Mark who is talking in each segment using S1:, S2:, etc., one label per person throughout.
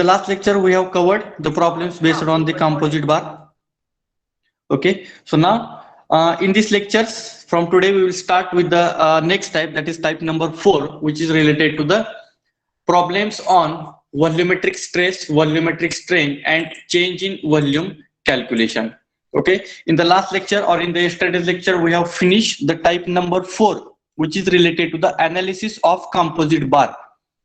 S1: The last lecture we have covered the problems based on the composite bar. Okay, so now in these lectures from today we will start with the next type, that is type number 4, which is related to the problems on volumetric stress, volumetric strain, and change in volume calculation. Okay, in the last lecture or in the yesterday's lecture, we have finished the type number 4, which is related to the analysis of composite bar.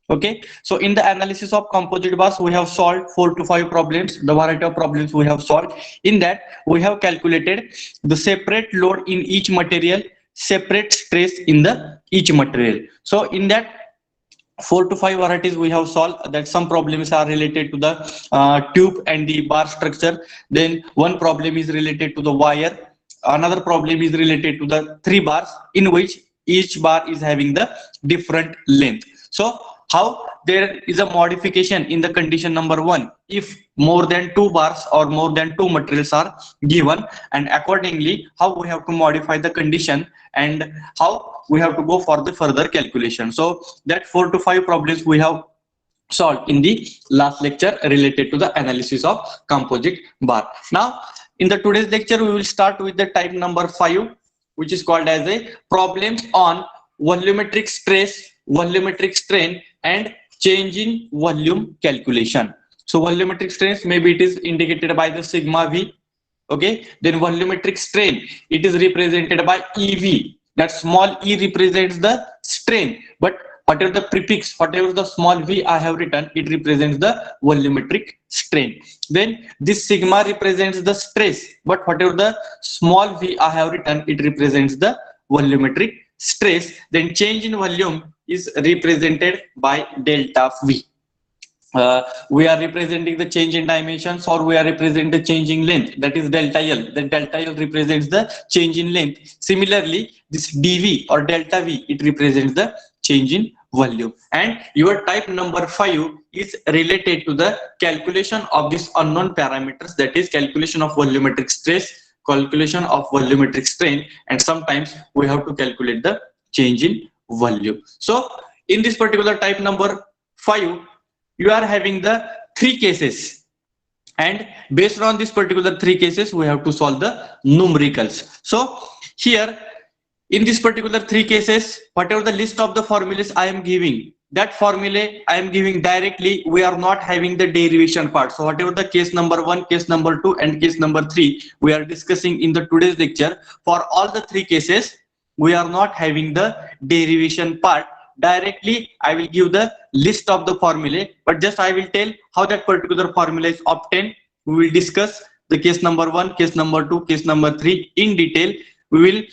S1: Okay, so in the analysis of composite bars, we have solved 4 to 5 problems, the variety of problems we have solved. In that, we have calculated the separate load in each material, separate stress in the each material. So in that 4 to 5 varieties we have solved, that some problems are related to the tube and the bar structure. Then one problem is related to the wire, another problem is related to the 3 bars in which each bar is having the different length. So how there is a modification in the condition number 1 if more than 2 bars or more than 2 materials are given, and accordingly how we have to modify the condition and how we have to go for the further calculation. So that 4 to 5 problems we have solved in the last lecture related to the analysis of composite bar. Now in the today's lecture we will start with the type number 5, which is called as a problems on volumetric stress, volumetric strain, and change in volume calculation. So volumetric stress, maybe it is indicated by the sigma v. Okay, then volumetric strain, it is represented by ev. That small e represents the strain, but whatever the prefix, whatever the small v I have written, it represents the volumetric strain. Then this sigma represents the stress, but whatever the small v I have written, it represents the volumetric stress. Then change in volume is represented by delta v. We are representing the change in dimensions, or we are representing the change in length, that is delta L. The delta L represents the change in length. Similarly, this dV or delta V, it represents the change in volume. And your type number 5 is related to the calculation of these unknown parameters, that is calculation of volumetric stress, calculation of volumetric strain, and sometimes we have to calculate the change in volume. So in this particular type number 5, you are having the 3 cases, and based on this particular 3 cases we have to solve the numericals. So here in this particular 3 cases, whatever the list of the formulas I am giving, that formula I am giving directly, we are not having the derivation part. So whatever the case number 1, case number 2, and case number 3 we are discussing in the today's lecture, for all the 3 cases we are not having the derivation part. Directly I will give the list of the formula, but just I will tell how that particular formula is obtained. We will discuss the case number 1, case number 2, case number 3 in detail. We will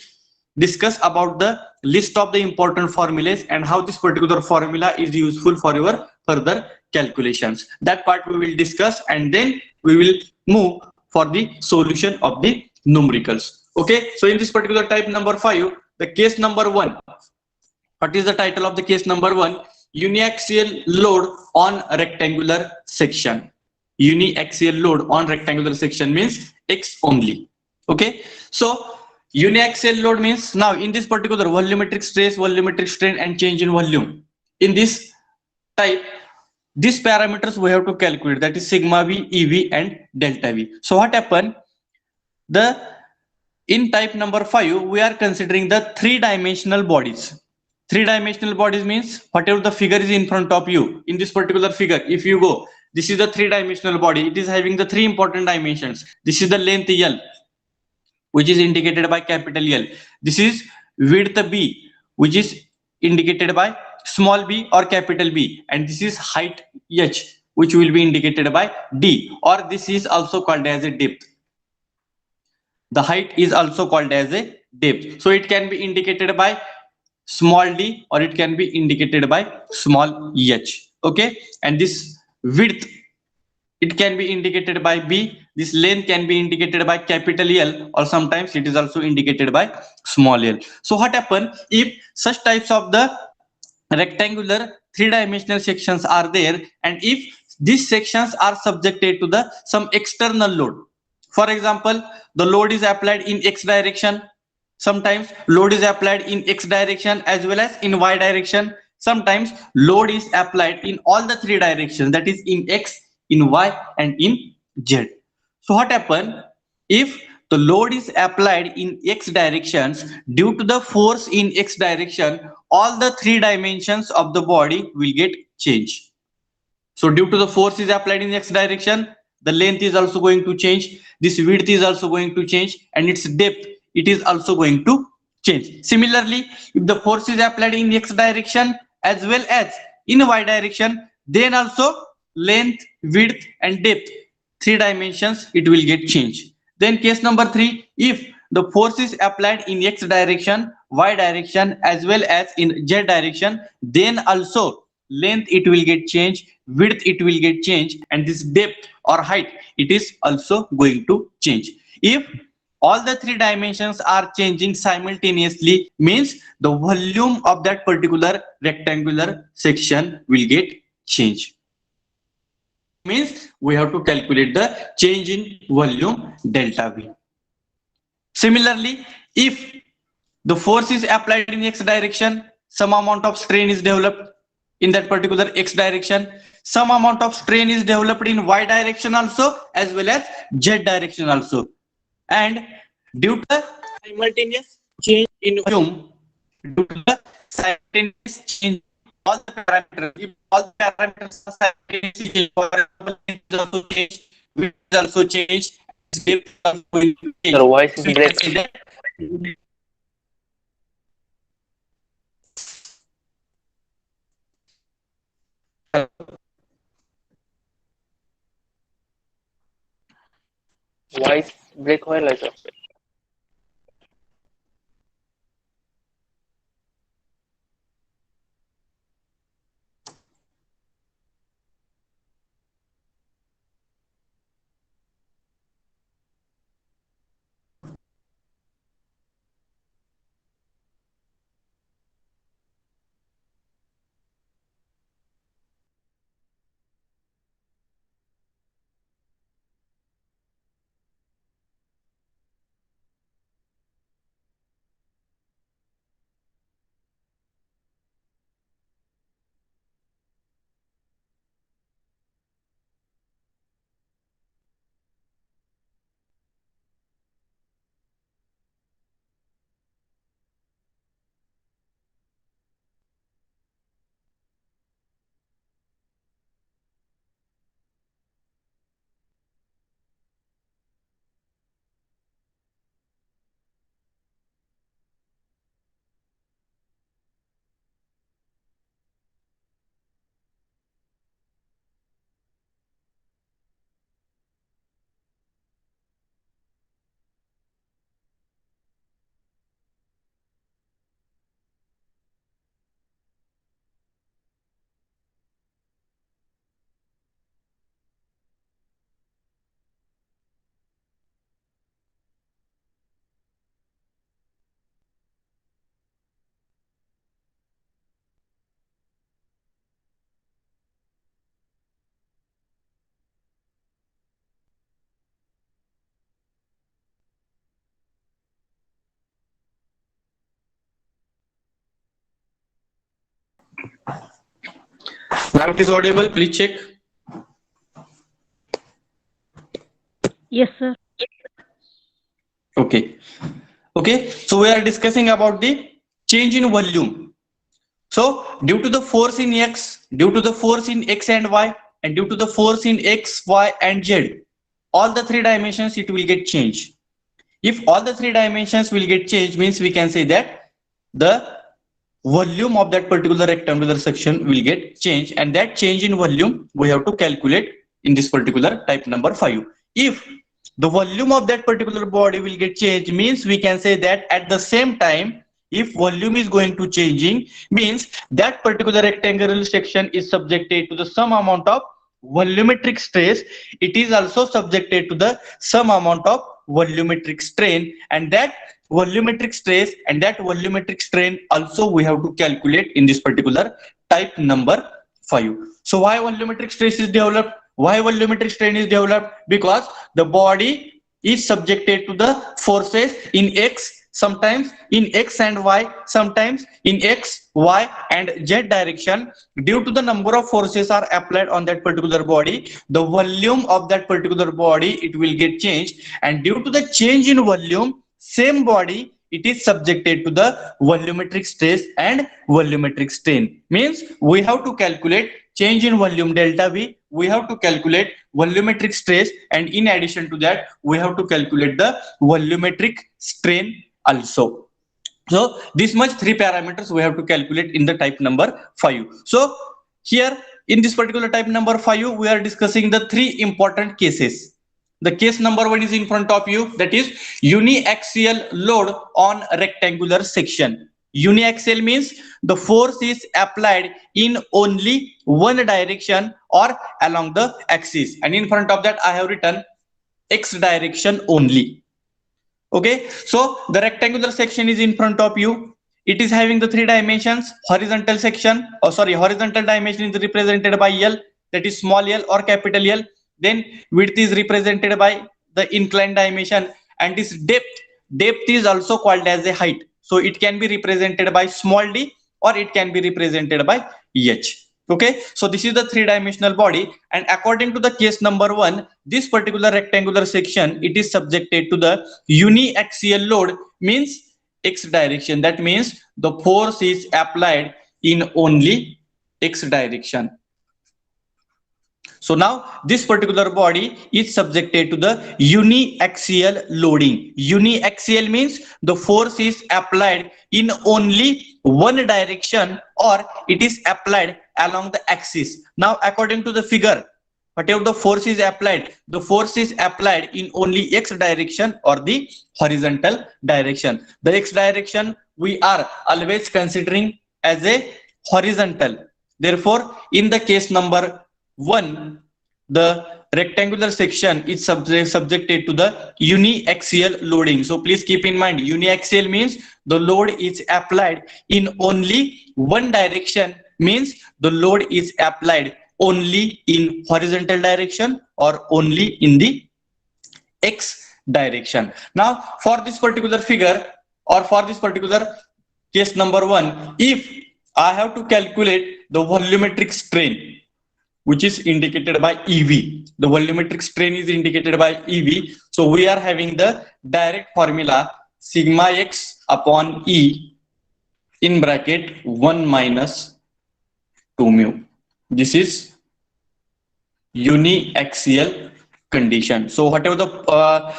S1: discuss about the list of the important formulas and how this particular formula is useful for your further calculations. That part we will discuss, and then we will move for the solution of the numericals. Okay, so in this particular type number 5, the case number 1, what is the title of the case number 1? Uniaxial load on rectangular section. Uniaxial load on rectangular section means X only. Okay, so uniaxial load means, now in this particular volumetric stress, volumetric strain, and change in volume, in this type, these parameters we have to calculate, that is sigma v, ev, and delta v. So what happened? In type number 5 we are considering the 3-dimensional bodies. 3-dimensional bodies means whatever the figure is in front of you. In this particular figure, if you go, this is the 3-dimensional body. It is having the 3 important dimensions. This is the length L, which is indicated by capital L. This is width B, which is indicated by small b or capital B, and this is height H, which will be indicated by D, or this is also called as a depth. The height is also called as a depth. So it can be indicated by small d, or it can be indicated by small h. Okay, and this width, it can be indicated by B. This length can be indicated by capital L, or sometimes it is also indicated by small l. So what happens if such types of the rectangular 3-dimensional sections are there, and if these sections are subjected to the some external load? For example, the load is applied in X direction. Sometimes load is applied in X direction as well as in Y direction. Sometimes load is applied in all the 3 directions, that is in X, in Y and in Z. So what happen if the load is applied in X directions? Due to the force in X direction, all the three dimensions of the body will get changed. So due to the force is applied in X direction, the length is also going to change. This width is also going to change, and its depth, it is also going to change. Similarly, if the force is applied in X direction as well as in Y direction, then also length, width and depth, three dimensions, it will get changed. Then case number 3, if the force is applied in X direction, Y direction as well as in Z direction, then also length it will get changed, width it will get changed, and this depth or height, it is also going to change. If all the three dimensions are changing simultaneously, means the volume of that particular rectangular section will get changed. Means we have to calculate the change in volume delta V. Similarly, if the force is applied in X direction, some amount of strain is developed in that particular X direction, some amount of strain is developed in Y direction also as well as Z direction also, and due to the simultaneous change in volume, due to the simultaneous change all the parameters, if all the parameters are simultaneously changed, for example, length is also changed, width is also changed, depth is also going to change.
S2: Your voice
S1: So
S2: is
S1: we can say
S2: breaking.
S1: that
S2: Voice break व्हायला sir.
S1: now it is audible, please check.
S3: Yes, sir.
S1: Okay. Okay, so we are discussing about the change in volume. So due to the force in X, due to the force in X and Y, and due to the force in X, Y and Z, all the three dimensions it will get changed. If all the three dimensions will get changed, means we can say that the volume of that particular rectangular section will get changed, and that change in volume we have to calculate in this particular type number 5. If the volume of that particular body will get changed, means we can say that at the same time, if volume is going to changing, means that particular rectangular section is subjected to the some amount of volumetric stress, it is also subjected to the some amount of volumetric strain, and that volumetric stress and that volumetric strain also we have to calculate in this particular type number 5. So why volumetric stress is developed, why volumetric strain is developed? Because the body is subjected to the forces in X sometimes in X and Y, sometimes in X, Y and Z direction. Due to the number of forces are applied on that particular body, the volume of that particular body, it will get changed, and due to the change in volume, same body, it is subjected to the volumetric stress and volumetric strain. Means we have to calculate change in volume delta V, we have to calculate volumetric stress, and in addition to that, we have to calculate the volumetric strain also. So this much three parameters we have to calculate in the type number 5. So here in this particular type number 5, we are discussing the three important cases. The case number 1 is in front of you, that is uniaxial load on rectangular section. Uniaxial means the force is applied in only one direction or along the axis, and in front of that I have written X direction only. Okay, so the rectangular section is in front of you. It is having the three dimensions. Horizontal section, horizontal dimension is represented by L, that is small l or capital L. Then width is represented by the inclined dimension, and this depth is also called as a height. So it can be represented by small d or it can be represented by h. Okay, so this is the three-dimensional body, and according to the case number 1, this particular rectangular section, it is subjected to the uniaxial load, means X direction. That means the force is applied in only X direction. So now this particular body is subjected to the uniaxial loading. Uniaxial means the force is applied in only one direction or it is applied along the axis. Now according to the figure, whatever the force is applied in only X direction or the horizontal direction. The X direction we are always considering as a horizontal. Therefore, in the case number 1, the rectangular section is subjected to the uniaxial loading. So please keep in mind, uniaxial means the load is applied in only one direction, means the load is applied only in horizontal direction or only in the X direction. Now for this particular figure or for this particular case number 1, if I have to calculate the volumetric strain, which is indicated by EV. The volumetric strain is indicated by EV. So we are having the direct formula sigma x upon E in bracket 1 minus 2 mu. This is uniaxial condition. So whatever the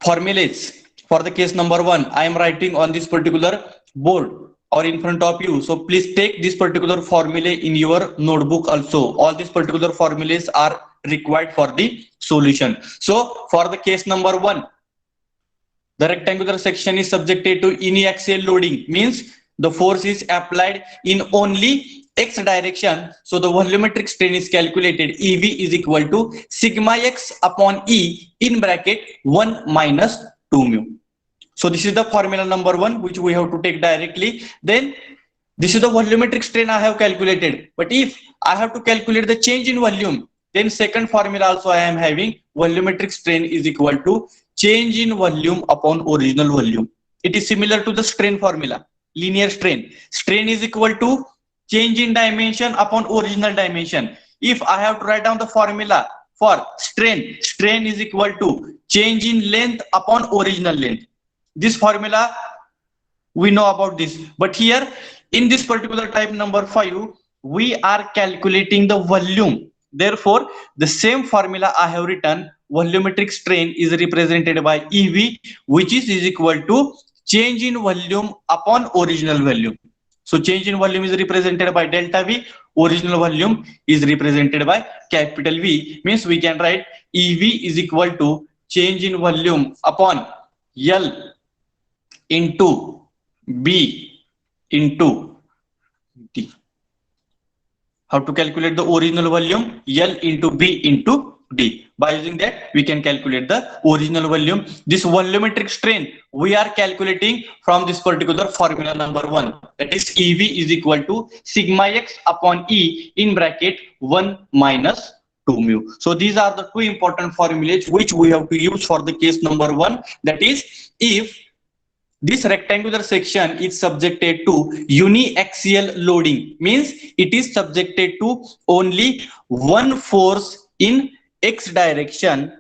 S1: formulas for the case number 1, I am writing on this particular board or in front of you. So please take this particular formula in your notebook also. All these particular formulas are required for the solution. So for the case number 1, the rectangular section is subjected to uniaxial loading, means the force is applied in only X direction. So the volumetric strain is calculated. EV is equal to sigma x upon E in bracket 1 minus 2 mu. So this is the formula number 1, which we have to take directly. Then this is the volumetric strain I have calculated. But if I have to calculate the change in volume, then second formula also I am having, volumetric strain is equal to change in volume upon original volume. It is similar to the strain formula, linear strain. Strain is equal to change in dimension upon original dimension. If I have to write down the formula for strain, strain is equal to change in length upon original length. This formula we know about this, but here in this particular type number 5, we are calculating the volume. Therefore, the same formula I have written, volumetric strain is represented by EV, which is equal to change in volume upon original volume. So change in volume is represented by delta V, original volume is represented by capital V. Means we can write EV is equal to change in volume upon L into B into D. How to calculate the original volume? L into B into D. By using that, we can calculate the original volume. This volumetric strain we are calculating from this particular formula number 1. That is EV is equal to sigma x upon E in bracket 1 minus 2 mu. So these are the two important formulas which we have to use for the case number 1. That is if this rectangular section is subjected to uniaxial loading, means it is subjected to only one force in x direction,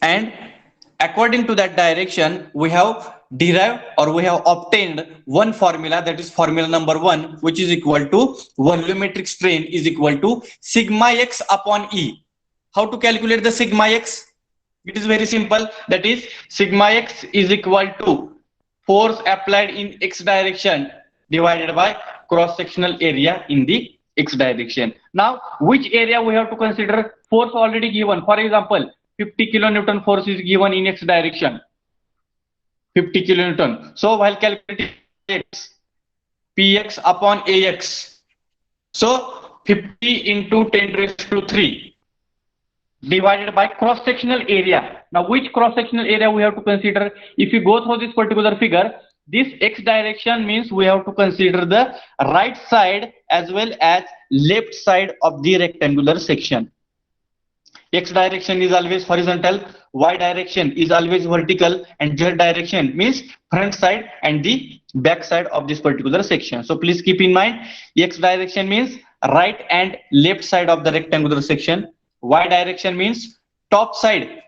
S1: and according to that direction we have derived or we have obtained one formula, that is formula number 1, which is equal to volumetric strain is equal to sigma x upon E. How to calculate the sigma x? It is very simple, that is sigma x is equal to force applied in x direction divided by cross sectional area in the x direction. Now which area we have to consider? Force already given. For example, 50 kilonewton force is given in x direction, 50 kilonewton. So while calculating x, px upon ax, so 50 into 10 raised to 3 divided by cross sectional area. Now which cross sectional area we have to consider? If you go through this particular figure, this x direction means we have to consider the right side as well as left side of the rectangular section. X direction is always horizontal, y direction is always vertical, and z direction means front side and the back side of this particular section. So please keep in mind, x direction means right and left side of the rectangular section, y direction means top side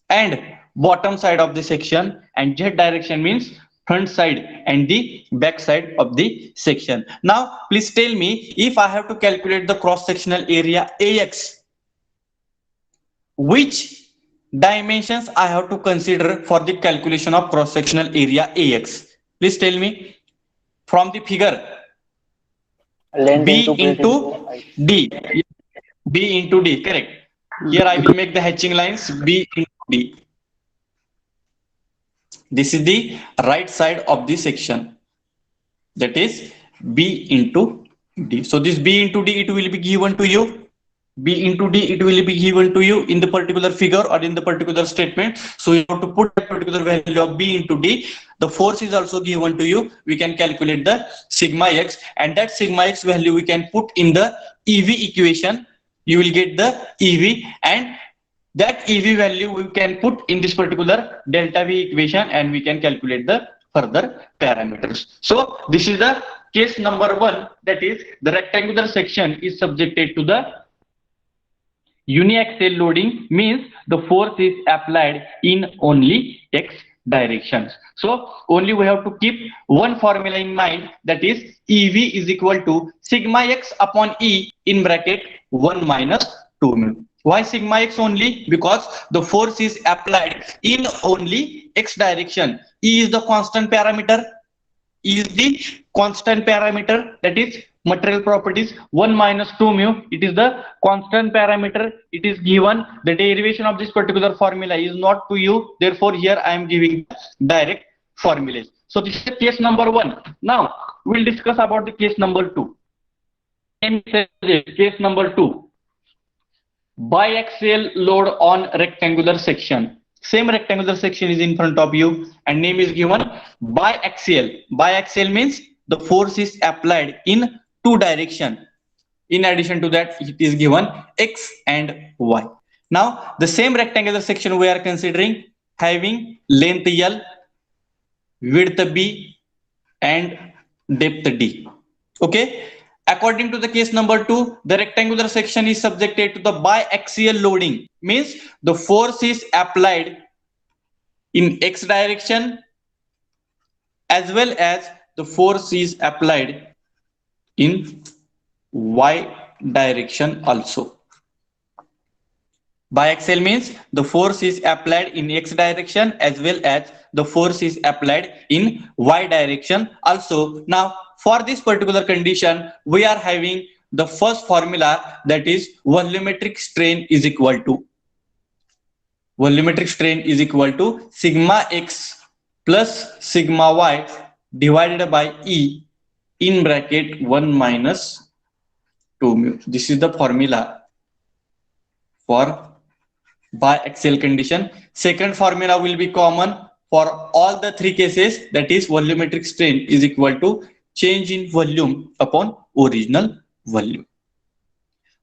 S1: and bottom side of the section, and z direction means front side and the back side of the section. Now please tell me, if I have to calculate the cross sectional area AX, which dimensions I have to consider for the calculation of cross sectional area AX? Please tell me from the figure.
S2: Length
S1: B
S2: into
S1: into
S2: height.
S1: D. B into D, correct. Here I will make the hatching lines B into D. This is the right side of the section, that is B into D. So this B into D, it will be given to you. B into D, it will be given to you in the particular figure or in the particular statement. So you have to put a particular value of B into D. The force is also given to you. We can calculate the sigma x, and that sigma x value we can put in the EV equation. You will get the EV, and that EV value we can put in this particular delta V equation, and we can calculate the further parameters. So this is the case number 1, that is the rectangular section is subjected to the uniaxial loading, means the force is applied in only x directions. So only we have to keep one formula in mind, that is EV is equal to sigma x upon E in bracket 1 minus 2 mu. Why sigma x only? Because the force is applied in only x direction. E is the constant parameter. E is the constant parameter, that is material properties 1 minus 2 mu. It is the constant parameter. It is given. The derivation of this particular formula is not to you. Therefore, here I am giving direct formulas. So this is case number 1. Now we'll discuss about the case number 2. Case number 2. Biaxial load on rectangular section. Same rectangular section is in front of you, and name is given biaxial. Biaxial means the force is applied in two directions. In addition to that, it is given x and y. Now the same rectangular section we are considering having length L, width B, and depth D. Okay. According to the case number 2, the rectangular section is subjected to the biaxial loading, means the force is applied in x direction as well as the force is applied in y direction also. Biaxial means the force is applied in x direction as well as the force is applied in y direction also. Now for this particular condition, we are having the first formula, that is volumetric strain is equal to sigma x plus sigma y divided by E in bracket 1 minus 2 mu. This is the formula for biaxial condition. Second formula will be common for all the three cases, that is volumetric strain is equal to change in volume upon original volume.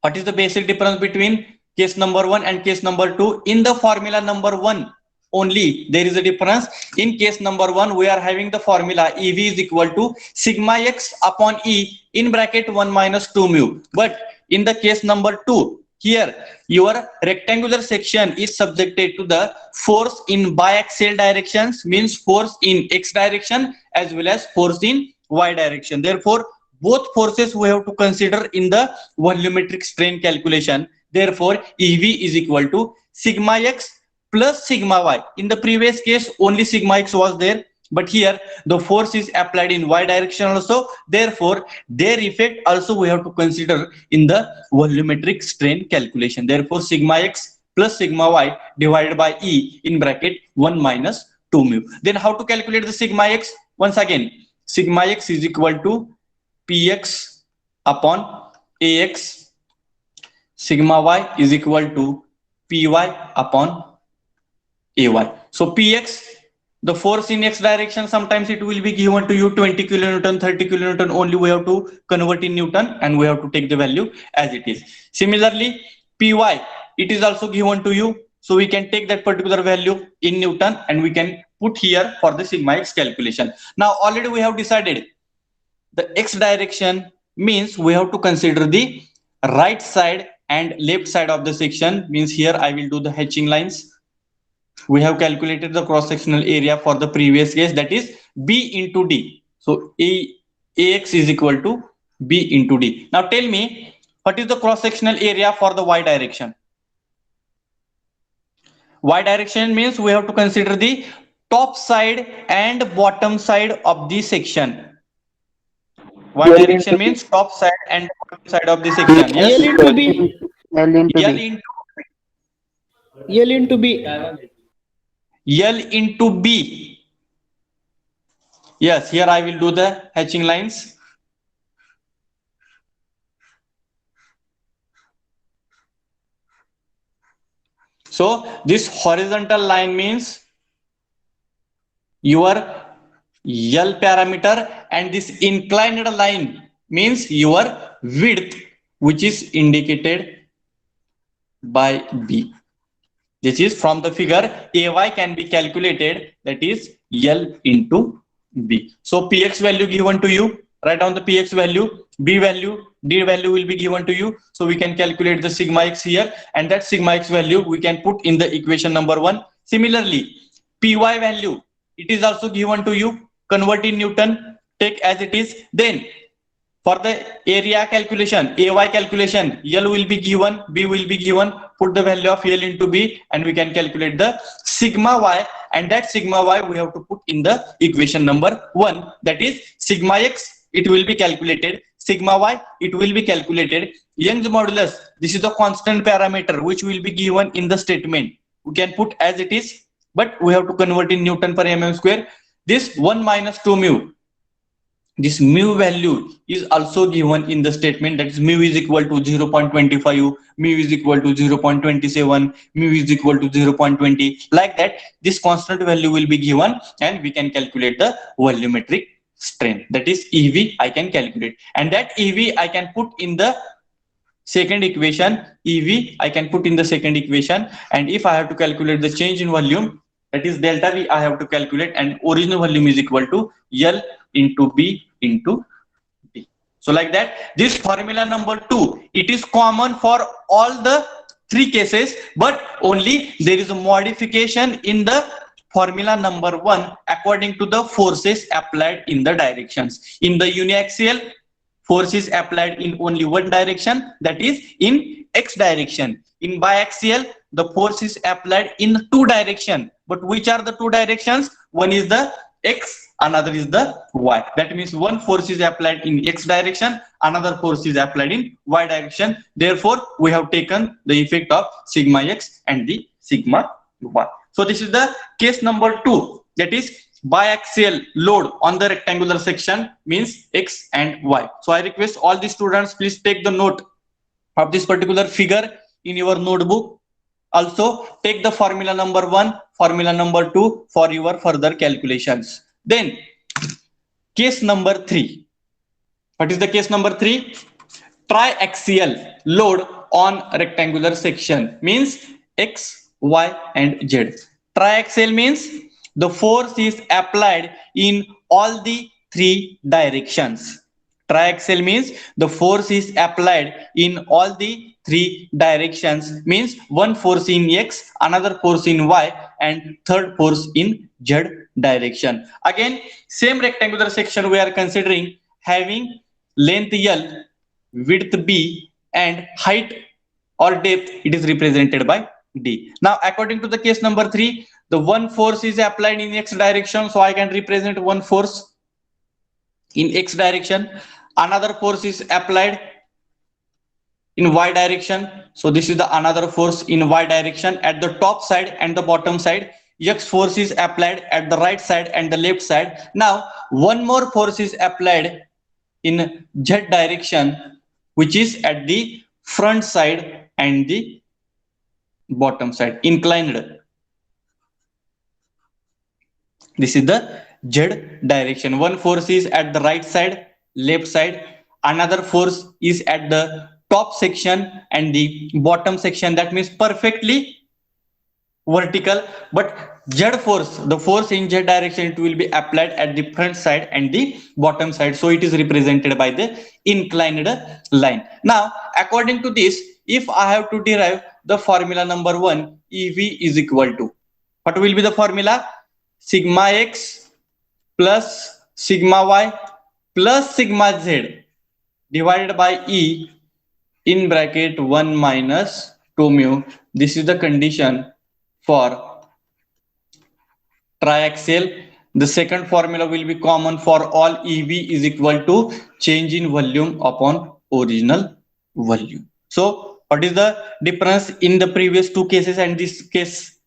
S1: What is the basic difference between case number 1 and case number 2? In the formula number 1, only there is a difference. In case number 1, we are having the formula EV is equal to sigma x upon E in bracket 1 minus 2 mu. But in the case number 2, here your rectangular section is subjected to the force in biaxial directions, means force in x direction as well as force in y direction. Therefore, both forces we have to consider in the volumetric strain calculation. Therefore, EV is equal to sigma x plus sigma y. In the previous case, only sigma x was there, but here the force is applied in y direction also. Therefore, their effect also we have to consider in the volumetric strain calculation. Therefore, sigma x plus sigma y divided by E in bracket 1 minus 2 mu. Then how to calculate the sigma x? Once again, sigma x is equal to Px upon Ax. Sigma y is equal to Py upon Ay. So Px, the force in x direction, sometimes it will be given to you 20 kilonewton, 30 kilonewton, only we have to convert in Newton and we have to take the value as it is. Similarly, Py, it is also given to you. So we can take that particular value in Newton and we can put here for the sigma x calculation. Now already we have decided the x direction, means we have to consider the right side and left side of the section, means here I will do the hatching lines. We have calculated the cross-sectional area for the previous case, that is B into D. So Ax is equal to B into D. Now tell me, what is the cross-sectional area for the y direction? Y direction means we have to consider the top side and bottom side of the section. Y direction means top side and bottom side of the section. Yes.
S4: L into B.
S2: L into
S1: L
S2: B.
S1: into
S4: L into B.
S1: L into B. Yes, here I will do the hatching lines. So this horizontal line means your L parameter, and this inclined line means your width, which is indicated by B. This is from the figure AY can be calculated, that is L into B. So Px value given to you, write down the Px value, B value, D value will be given to you. So we can calculate the sigma x here, and that sigma x value we can put in the equation number 1. Similarly, Py value, it is also given to you, convert in Newton, take as it is. Then for the area calculation, AY calculation, L will be given, B will be given, put the value of L into B and we can calculate the sigma y, and that sigma y we have to put in the equation number 1, that is sigma x, it will be calculated, sigma y, it will be calculated. Young's modulus, this is the constant parameter which will be given in the statement. We can put as it is, but we have to convert in Newton per mm square. This 1 minus 2 mu, this mu value is also given in the statement, that is mu is equal to 0.25, mu is equal to 0.27, mu is equal to 0.20. Like that, this constant value will be given and we can calculate the volumetric strain, that is EV I can calculate, and that EV I can put in the second equation. EV I can put in the second equation, and if I have to calculate the change in volume, that is delta V I have to calculate, and original volume is equal to L into B into D. So like that, this formula number 2, it is common for all the 3 cases, but only there is a modification in the formula number 1 according to the forces applied in the directions. In the uniaxial, force is applied in only one direction, that is in x direction. In biaxial, the force is applied in 2 directions. But which are the 2 directions? One is the x, another is the y. That means one force is applied in x direction, another force is applied in y direction. Therefore, we have taken the effect of sigma x and the sigma y. So this is the case number 2, that is biaxial load on the rectangular section, means x and y. So I request all the students, please take the note of this particular figure in your notebook. Also take the formula number 1, formula number 2 for your further calculations. Then case number 3. What is the case number 3? Triaxial load on rectangular section, means x, y and z. Triaxial means the force is applied in all the three directions. Triaxial means the force is applied in all the three directions, means one force in X, another force in Y, and third force in Z direction. Again, same rectangular section we are considering, having length L, width B, and height or depth, it is represented by D. Now, according to the case number 3, the one force is applied in X direction, so I can represent one force in X direction. Another force is applied in Y direction, so this is the another force in Y direction at the top side and the bottom side. X force is applied at the right side and the left side. Now, one more force is applied in Z direction, which is at the front side and the bottom side, inclined. This is the Z direction. One force is at the right side, left side. Another force is at the top section and the bottom section. That means perfectly vertical. But Z force, the force in Z direction, it will be applied at the front side and the bottom side. So it is represented by the inclined line. Now, according to this, if I have to derive the formula number 1, EV is equal to, what will be the formula? Sigma X plus sigma Y plus sigma Z divided by E in bracket 1 minus 2 mu. This is the condition for triaxial. The second formula will be common for all. EV is equal to change in volume upon original volume. So what is the difference in the previous two cases and this case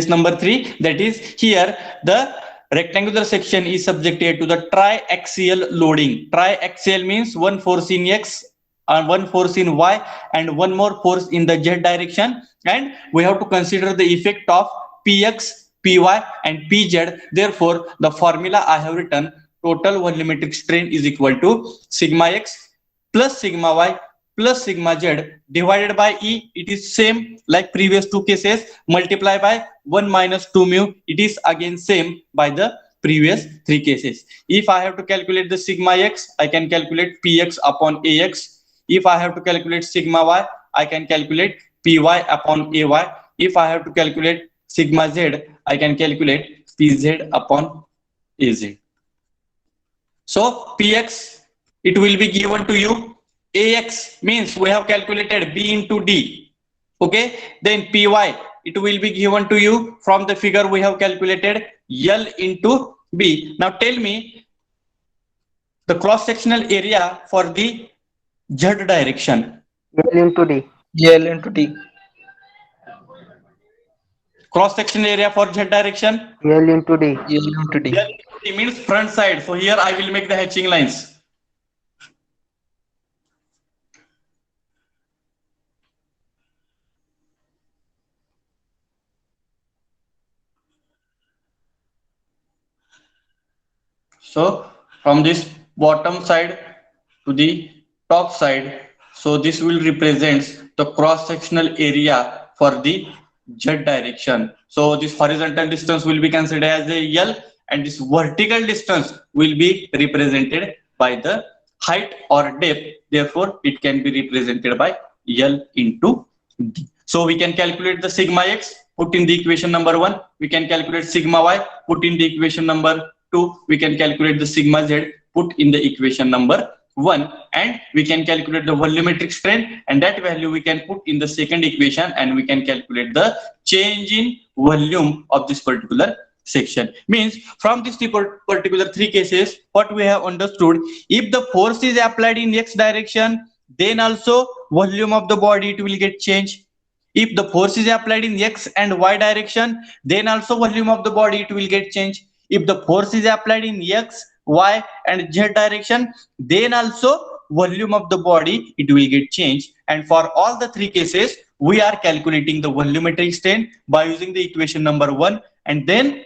S1: number 3? That is, here the rectangular section is subjected to the triaxial loading. Triaxial means one force in X and one force in Y and one more force in the Z direction, and we have to consider the effect of Px, Py, and Pz. Therefore, the formula I have written, total volumetric strain is equal to sigma X plus sigma Y plus sigma Z divided by E. It is same like previous two cases, multiply by 1 minus 2 mu. It is again same by the previous three cases. If I have to calculate the sigma X, I can calculate Px upon Ax. If I have to calculate sigma Y, I can calculate Py upon Ay. If I have to calculate sigma Z, I can calculate Pz upon Az. So Px, it will be given to you. Ax means we have calculated B into D. Okay, then Py, it will be given to you from the figure we have calculated L into B. Now tell me the cross-sectional area for the Z direction.
S2: L into D.
S4: L into D.
S1: Cross-sectional area for Z direction.
S2: L into D.
S4: L into D.
S1: L into D means front side. So here I will make the hatching lines. So from this bottom side to the top side, so this will represent the cross-sectional area for the Z direction. So this horizontal distance will be considered as a L, and this vertical distance will be represented by the height or depth. Therefore, it can be represented by L into D. So we can calculate the sigma X, put in the equation number 1. We can calculate sigma Y, put in the equation number 2. We can calculate the sigma Z, put in the equation number 1, and we can calculate the volumetric strain, and that value we can put in the second equation, and we can calculate the change in volume of this particular section. Means from these particular three cases, what we have understood, if the force is applied in X direction, then also volume of the body, it will get changed. If the force is applied in X and Y direction, then also volume of the body, it will get changed. If the force is applied in X, Y, and Z direction, then also volume of the body, it will get changed. And for all the three cases, we are calculating the volumetric strain by using the equation number 1, and then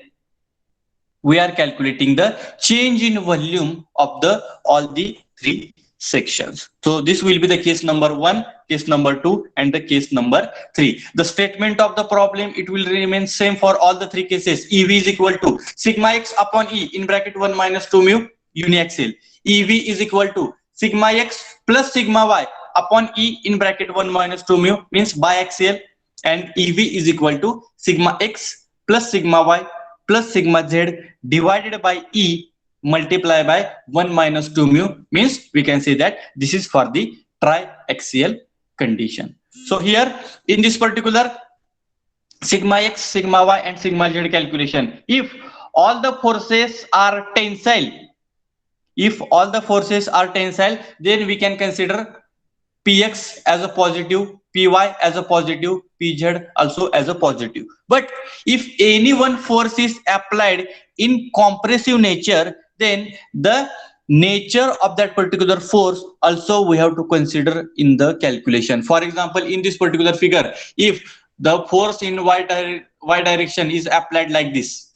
S1: we are calculating the change in volume of the all the three sections. So this will be the case number 1, case number 2, and the case number 3. The statement of the problem, it will remain same for all the 3 cases. EV is equal to sigma x upon E in bracket 1 minus 2 mu uniaxial. EV is equal to sigma x plus sigma y upon E in bracket 1 minus 2 mu means biaxial, and EV is equal to sigma x plus sigma y plus sigma z divided by E multiply by 1 minus 2 mu means we can say that this is for the triaxial condition. So here in this particular sigma x, sigma y and sigma z calculation, if all the forces are tensile, then we can consider px as a positive, py as a positive, pz also as a positive. But if any one force is applied in compressive nature, then the nature of that particular force also we have to consider in the calculation. For example, in this particular figure, if the force in y direction is applied like this,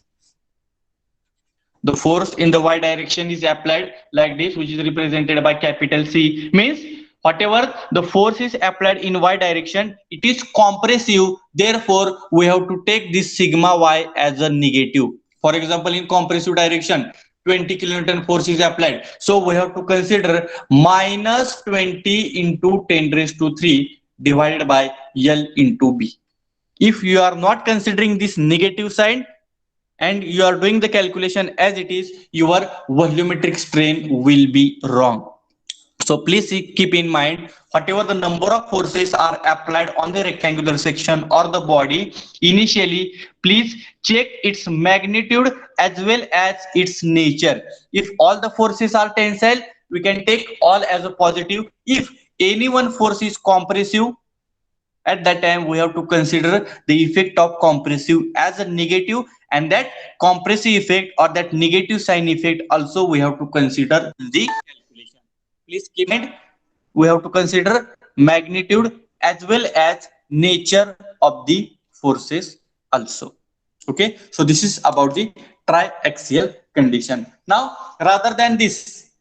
S1: the force in the y direction is applied like this, which is represented by capital C, means whatever the force is applied in y direction, it is compressive, therefore we have to take this sigma y as a negative. For example, in compressive direction 20 kilonewton force is applied, so we have to consider minus 20 into 10 raised to 3 divided by L into B. If you are not considering this negative sign and you are doing the calculation as it is, your volumetric strain will be wrong. So please keep in mind, whatever the number of forces are applied on the rectangular section or the body, initially please check its magnitude as well as its nature. If all the forces are tensile, we can take all as a positive. If any one force is compressive, at that time we have to consider the effect of compressive as a negative, and that compressive effect or that negative sign effect also we have to consider the calculation. Please keep in mind, we have to consider magnitude as well as nature of the forces also. Okay, so this is about the triaxial condition. Now, rather than this,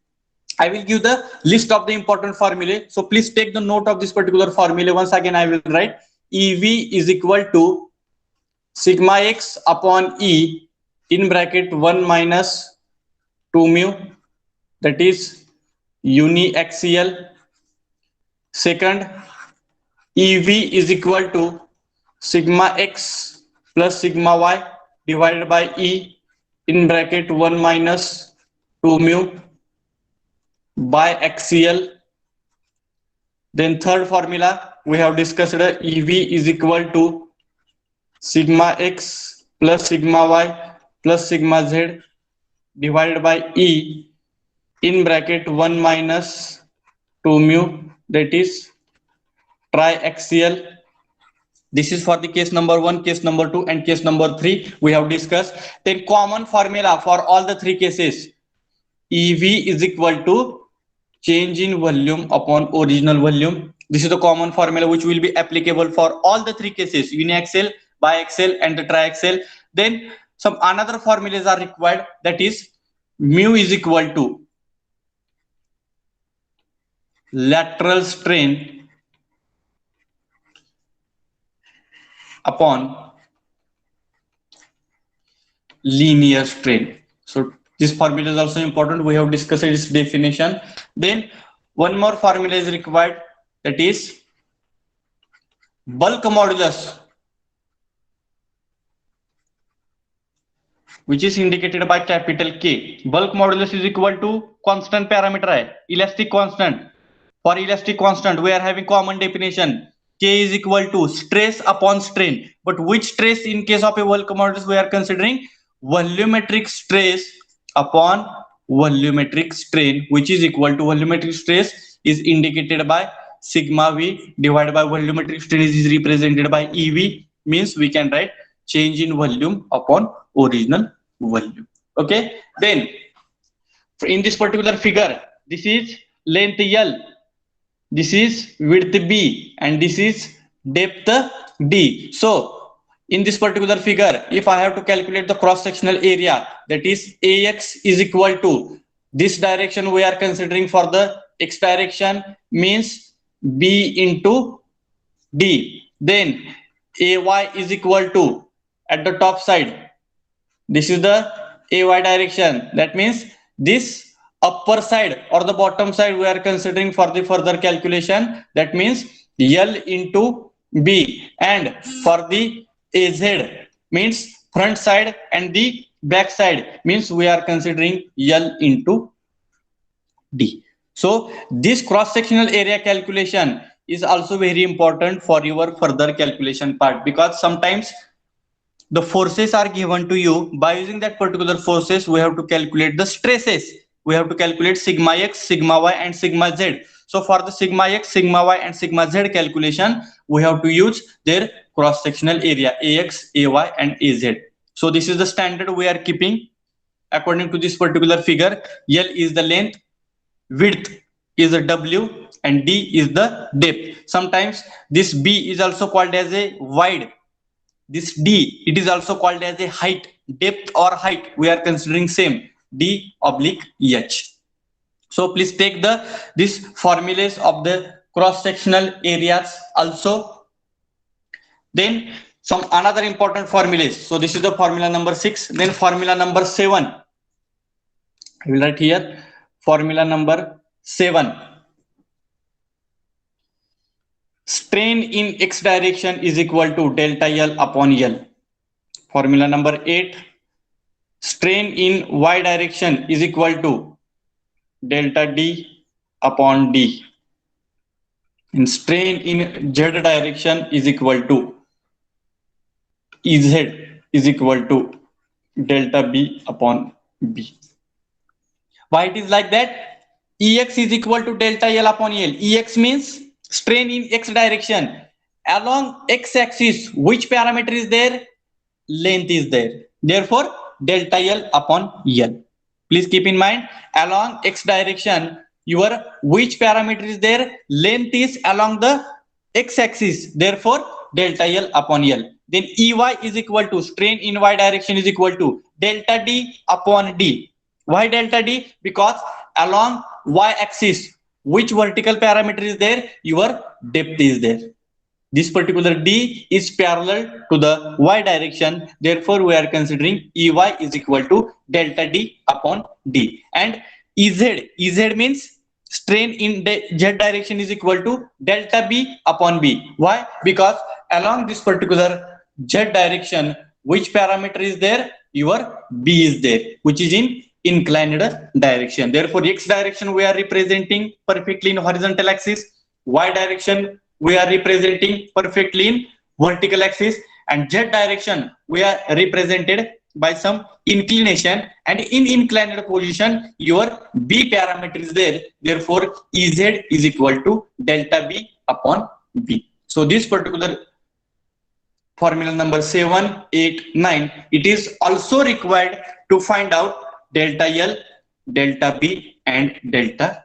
S1: I will give the list of the important formulae. So please take the note of this particular formula. Once again, I will write EV is equal to sigma x upon E in bracket 1 minus 2 mu, that is uniaxial. Second, EV is equal to sigma x plus sigma y divided by E in bracket 1 minus 2 mu biaxial. Then third formula we have discussed, EV is equal to sigma x plus sigma y plus sigma z divided by E in bracket 1 minus 2 mu, that is triaxial. This is for the case number 1, case number 2 and case number 3 we have discussed. Then common formula for all the 3 cases, EV is equal to change in volume upon original volume. This is the common formula which will be applicable for all the 3 cases, uniaxial, biaxial and the triaxial. Then some another formulas are required, that is mu is equal to lateral strain upon linear strain. So this formula is also important. We have discussed its definition. Then one more formula is required, that is bulk modulus, which is indicated by capital K. Bulk modulus is equal to constant parameter, elastic constant. For elastic constant, we are having common definition. K is equal to stress upon strain. But which stress in case of a bulk modulus we are considering? Volumetric stress upon volumetric strain, which is equal to volumetric stress is indicated by sigma V divided by volumetric strain is represented by EV, means we can write change in volume upon original volume. Okay, then in this particular figure, this is length L, this is width B, and this is depth D. So in this particular figure, if I have to calculate the cross-sectional area, that is AX is equal to this direction we are considering for the x direction means B into D. Then AY is equal to, at the top side, this is the AY direction. That means this upper side or the bottom side we are considering for the further calculation. That means L into B. And for the AZ means front side and the back side means we are considering L into D. So this cross-sectional area calculation is also very important for your further calculation part, because sometimes the forces are given to you. By using that particular forces, we have to calculate the stresses. We have to calculate sigma x, sigma y, and sigma z. So for the sigma x, sigma y, and sigma z calculation, we have to use their cross-sectional area AX, AY, and AZ. So this is the standard we are keeping according to this particular figure. L is the length, width is a W, and D is the depth. Sometimes this B is also called as a wide. This D, it is also called as a height, depth or height. We are considering same, D oblique H. So please take this formulas of the cross-sectional areas also. Then some another important formulas. So this is the formula number 6. Then formula number 7. I will write here formula number 7. Strain in x direction is equal to delta L upon L. Formula number 8. Strain in y direction is equal to delta D upon D. And strain in z direction is equal to Ez is equal to delta B upon B. Why it is like that? Ex is equal to delta L upon L. Ex means strain in x direction. Along x axis, which parameter is there? Length is there. Therefore, delta L upon L. Please keep in mind, along x direction, your which parameter is there? Length is along the x axis. Therefore, delta L upon L. Then Ey is equal to strain in y direction is equal to delta D upon D. Why delta D? Because along y axis, which vertical parameter is there? Your depth is there. This particular D is parallel to the y direction. Therefore, we are considering Ey is equal to delta D upon D. And Ez means strain in z direction is equal to delta B upon B. Why? Because along this particular z direction, which parameter is there? Your B is there, which is in inclined direction. Therefore, x direction we are representing perfectly in horizontal axis, y direction we are representing perfectly in vertical axis, and z direction we are represented by some inclination, and in inclined position your B parameter is there. Therefore, Ez is equal to delta B upon B. So this particular formula number 7, 8, 9, it is also required to find out delta L, delta B, and delta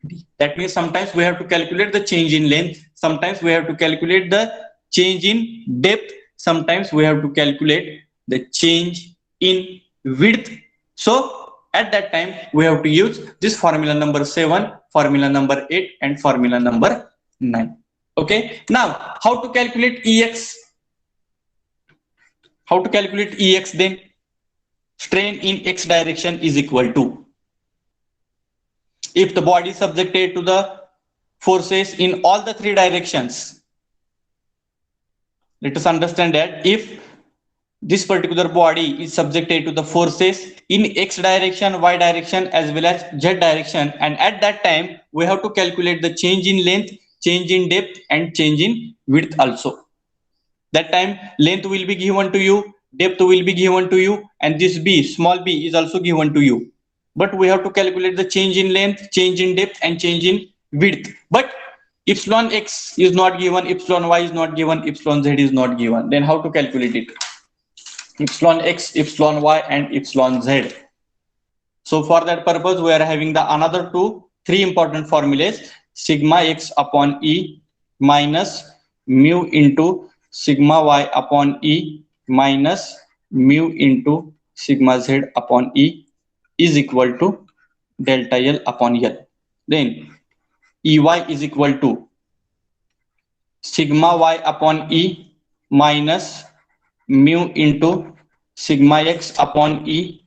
S1: D. That means sometimes we have to calculate the change in length, sometimes we have to calculate the change in depth, sometimes we have to calculate the change in width. So at that time we have to use this formula number 7, formula number 8, and formula number 9. Okay, now how to calculate Ex? How to calculate Ex then? Strain in x direction is equal to, if the body is subjected to the forces in all the three directions, let us understand that if this particular body is subjected to the forces in x direction, y direction, as well as z direction, and at that time we have to calculate the change in length, change in depth, and change in width also. That time length will be given to you, depth will be given to you, and this B, small b, is also given to you. But we have to calculate the change in length, change in depth, and change in width. But epsilon x is not given, epsilon y is not given, epsilon z is not given. Then how to calculate it? Epsilon x, epsilon y, and epsilon z. So for that purpose, we are having the another three important formulas: sigma x upon E minus mu into sigma y upon E minus mu into sigma z upon E is equal to delta L upon L. Then EY is equal to sigma y upon E minus mu into sigma x upon E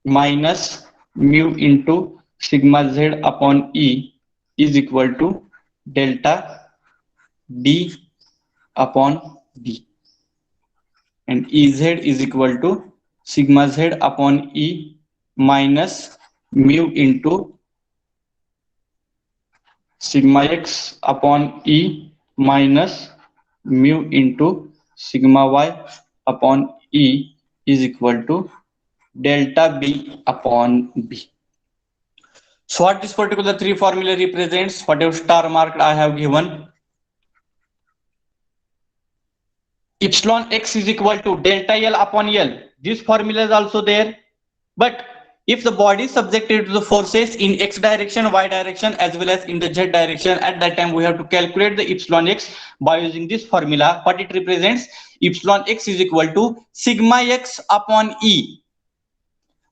S1: minus mu into sigma z upon E is equal to delta D upon D, and Ez is equal to sigma z upon E minus mu into sigma x upon E minus mu into sigma y upon E is equal to delta B upon B. So what this particular three formula represents, whatever star marked I have given, epsilon x is equal to delta L upon L. This formula is also there, but if the body is subjected to the forces in x direction, y direction, as well as in the z direction, at that time we have to calculate the epsilon x by using this formula. What it represents, epsilon x is equal to sigma x upon E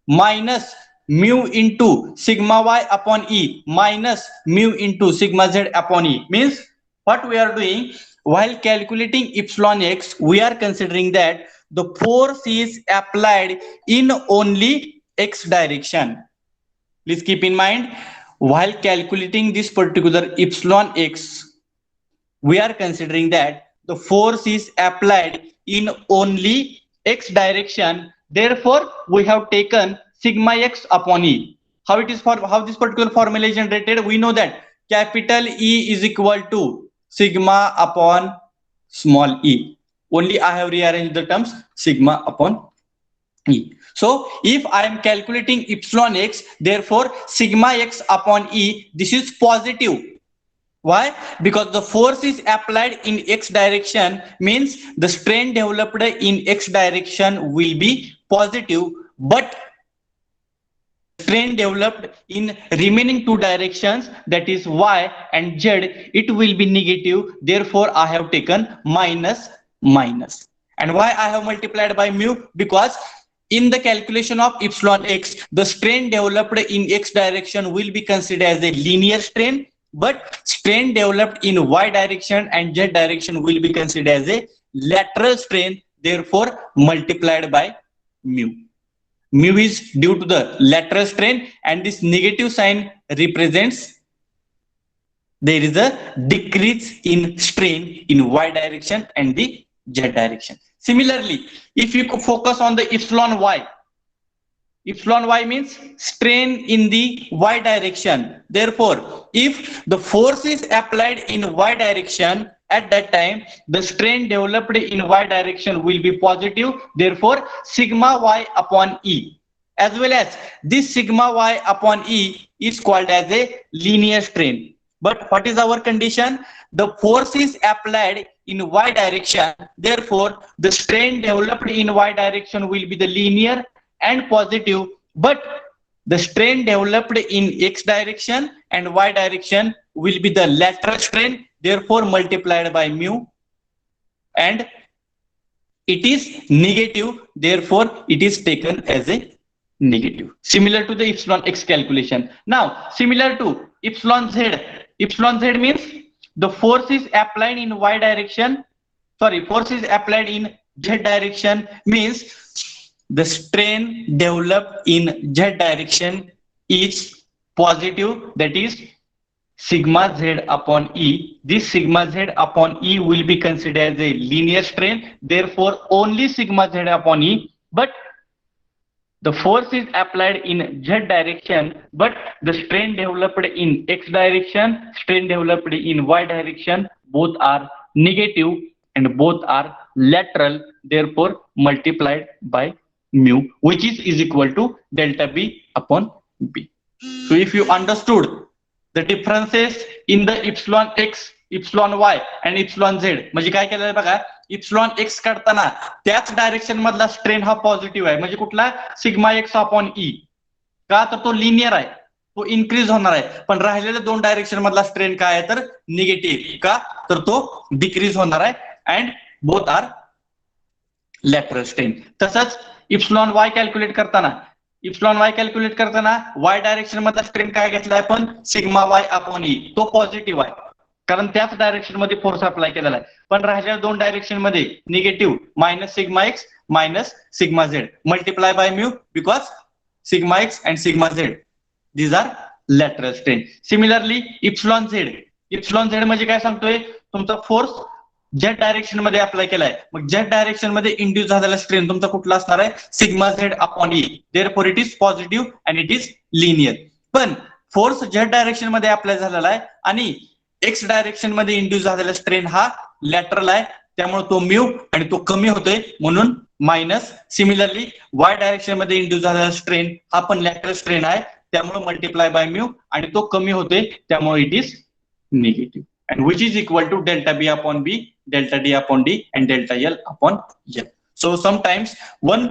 S1: minus mu into sigma y upon E minus mu into sigma z upon E. Means what we are doing, while calculating epsilon x, we are considering that the force is applied in only x direction. Please keep in mind, while calculating this particular epsilon x, we are considering that the force is applied in only x direction. Therefore, we have taken sigma x upon E. How it is for how this particular formula is generated? We know that capital E is equal to sigma upon small e. Only I have rearranged the terms sigma upon E. So if I am calculating epsilon x, therefore sigma x upon E, this is positive. Why? Because the force is applied in x direction, means the strain developed in x direction will be positive, but strain developed in remaining two directions, that is y and z, it will be negative. Therefore I have taken minus minus. And why I have multiplied by mu? Because in the calculation of epsilon x, the strain developed in x direction will be considered as a linear strain, but strain developed in y direction and z direction will be considered as a lateral strain. Therefore multiplied by mu. Mu is due to the lateral strain, and this negative sign represents there is a decrease in strain in y direction and the z direction. Similarly, if you focus on the epsilon y means strain in the y direction. Therefore, if the force is applied in y direction, at that time the strain developed in y direction will be positive. Therefore sigma y upon E, as well as this sigma y upon E is called as a linear strain. But what is our condition? The force is applied in y direction, therefore the strain developed in y direction will be the linear and positive, but the strain developed in x direction and y direction will be the lateral strain. Therefore multiplied by mu, and it is negative. Therefore it is taken as a negative. Similar to the epsilon x calculation. Now similar to epsilon z. Epsilon z means the force is applied in y direction. Force is applied in z direction, means the strain developed in z direction is positive, that is sigma z upon E. This sigma z upon E will be considered as a linear strain. Therefore only sigma z upon E, but the force is applied in z direction, but the strain developed in x direction, strain developed in y direction, both are negative and both are lateral. Therefore multiplied by mu, which is equal to delta B upon B. So if you understood the differences in the epsilon x, epsilon y and epsilon z, म्हणजे काय केलं बघा, epsilon x काढताना त्याच direction मधला strain हा positive आहे, म्हणजे कुठला सिग्मा x अपॉन ई. का तर तो लिनियर आहे, तो इन्क्रीज होणार आहे. पण राहिलेल्या दोन डायरेक्शन मधला स्ट्रेन काय आहे तर निगेटिव्ह. का तर तो डिक्रीज होणार आहे, and both are lateral strain. तसंच epsilon y कॅल्क्युलेट करताना इप्सिलॉन वाय कॅल्क्युलेट करताना वाय डायरेक्शन मधला स्ट्रेन काय घेतलाय आपण सिग्मा वाय अपॉन ई, तो पॉझिटिव्ह आहे कारण त्याच डायरेक्शन मध्ये फोर्स अप्लाय केलेला आहे. पण राहिलेल्या दोन डायरेक्शन मध्ये negative minus sigma X minus sigma Z multiply by mu because sigma X and sigma Z these are lateral strain. Similarly epsilon Z म्हणजे काय सांगतोय तुमचा फोर्स ज्या डायरेक्शन मध्ये अप्लाय केलाय मग ज्या डायरेक्शन मध्ये इंड्यूस झालेला स्ट्रेन तुमचा कुठला असणार आहे sigma Z upon E, therefore it is positive and it is linear. पण फोर्स झेड डायरेक्शन मध्ये अप्लाय झालेला आहे आणि एक्स डायरेक्शन मध्ये इंड्यूस झालेला स्ट्रेन हा लॅटरल आहे त्यामुळे तो म्यू आणि तो कमी होतोय म्हणून मायनस. सिमिलरली वाय डायरेक्शन मध्ये इंड्यूस झालेला स्ट्रेन हा पण लॅटरल स्ट्रेन आहे त्यामुळे मल्टिप्लाय बाय म्यू आणि तो कमी होतोय त्यामुळे it is negative. And which is equal to delta B upon B, delta D upon D, and delta L upon L. So sometimes one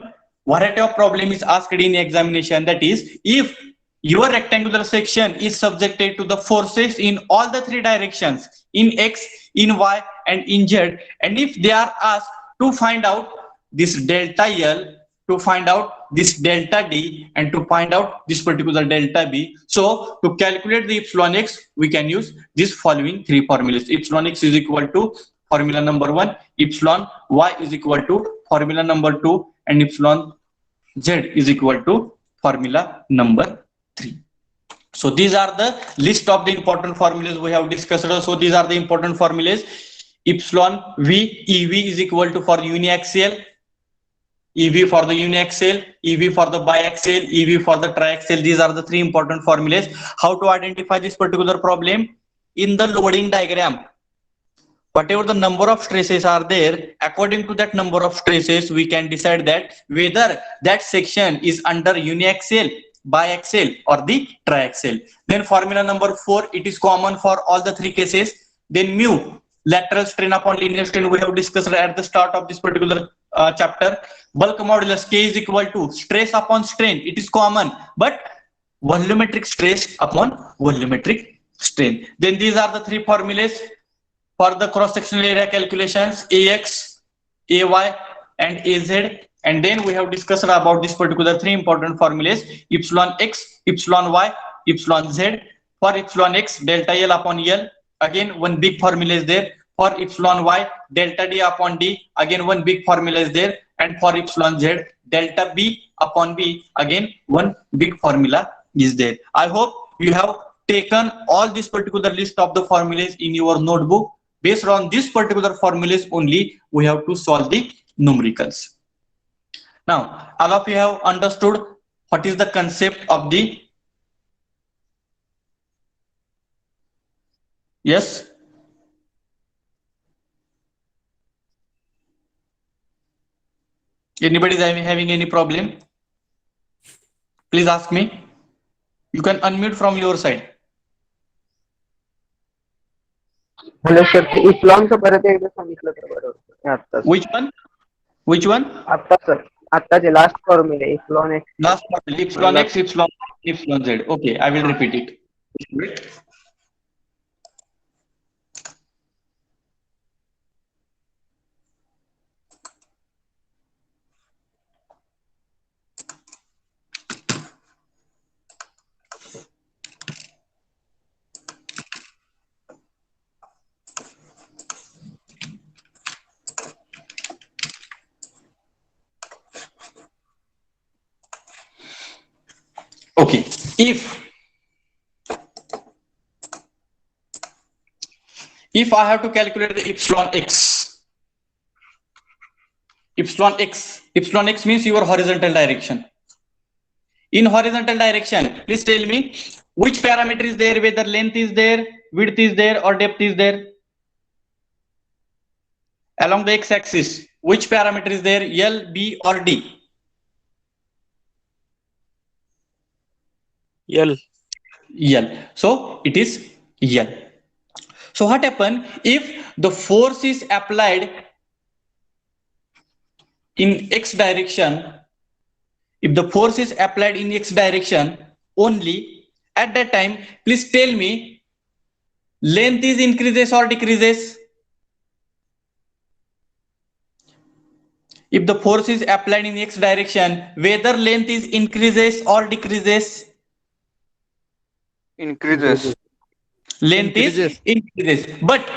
S1: variety of problem is asked in examination, that is, if your rectangular section is subjected to the forces in all the three directions, in X, in Y, and in Z, and if they are asked to find out this delta L, to find out this delta D, and to find out this particular delta B. So to calculate the epsilon X, we can use these following three formulas. Epsilon X is equal to formula number 1, epsilon Y is equal to formula number 2, and epsilon Z is equal to formula number 3. So these are the list of the important formulas we have discussed. So these are the important formulas. Epsilon V, EV is equal to for uniaxial, EV for the uniaxial, EV for the biaxial, EV for the triaxial. These are the three important formulas. How to identify this particular problem? In the loading diagram, whatever the number of stresses are there, according to that number of stresses, we can decide that whether that section is under uniaxial, biaxial, or the triaxial. Then formula number 4, it is common for all the three cases. Then mu, lateral strain upon linear strain, we have discussed at the start of this particular chapter. Bulk modulus K is equal to stress upon strain, it is common, but volumetric stress upon volumetric strain. Then these are the three formulas for the cross sectional area calculations, AX, AY, and AZ. And then we have discussed about this particular three important formulas: epsilon X, epsilon Y, epsilon Z. For epsilon X, delta L upon L, again one big formula is there. For epsilon Y, delta D upon D, again one big formula is there. And for epsilon Z, delta B upon B, again one big formula is there. I hope you have taken all this particular list of the formulas in your notebook. Based on this particular formulas only, we have to solve the numericals. Now, all of you have understood what is the concept of the, yes? Anybody is having any problem? Please ask me. You can unmute from your side.
S2: Hello sir, ते इस्लॉनचं परत एकदा सांगितलं तर बरं होतं. आत्ताच
S1: Which one? Which one?
S2: आत्ता sir, आत्ताचे लास्ट फॉर्म्युले epsilon X.
S1: Last one. Epsilon X, epsilon Z. Okay, I will repeat it. Okay, if I have to calculate the epsilon x means your horizontal direction. In horizontal direction, please tell me which parameter is there, whether length is there, width is there, or depth is there. Along the x-axis, which parameter is there, L, B, or D?
S5: L.
S1: So it is L. So what happens if the force is applied in x direction? If the force is applied in x direction only, at that time, please tell me, length is increases or decreases? if the force is applied in x direction, whether length is increases or decreases?
S2: Increases.
S1: Length is increases. But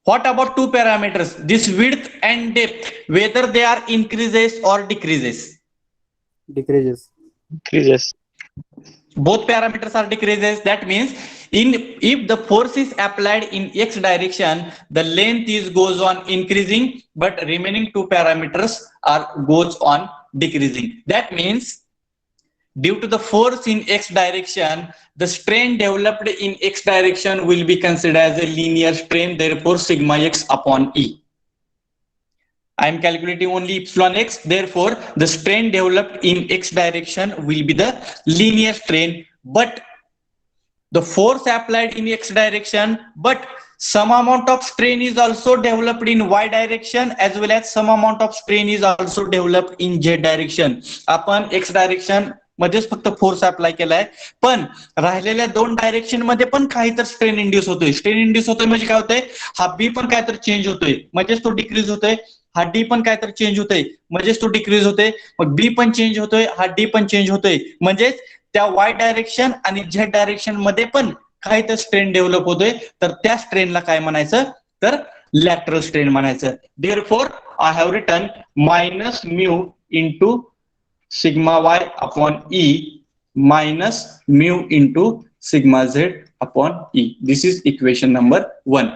S1: what about two parameters, this width and depth, whether they are increases or decreases?
S5: Decreases.
S1: Both parameters are decreases. That means if the force is applied in x direction, the length is goes on increasing, but remaining two parameters are goes on decreasing. That means due to the force in x direction, the strain developed in x direction will be considered as a linear strain, therefore sigma x upon E. I am calculating only epsilon x, therefore the strain developed in x direction will be the linear strain, but the force applied in x direction, but some amount of strain is also developed in y direction, as well as some amount of strain is also developed in z direction. आपण x direction मध्येच फक्त force apply केलाय, पण राहिलेल्या दोन direction मध्ये पण काही तर स्ट्रेन इंड्यूस होतोय. स्ट्रेन इंड्यूस होतोय म्हणजे काय होतंय, हा बी पण काय तर चेंज होतोय, म्हणजेच तो डिक्रीज होतोय. हा डी पण काय तर चेंज होतोय, म्हणजेच तो डिक्रीज होतोय. मग बी पण चेंज होतोय, हा डी पण चेंज होतोय, म्हणजेच त्या वाय डायरेक्शन आणि झेड डायरेक्शन मध्ये पण काही तर स्ट्रेन डेव्हलप होतोय. तर त्या स्ट्रेनला काय म्हणायचं, तर लॅटरल स्ट्रेन म्हणायचं. Therefore I have written minus mu into sigma y upon E minus mu into sigma z upon E. This is equation number 1.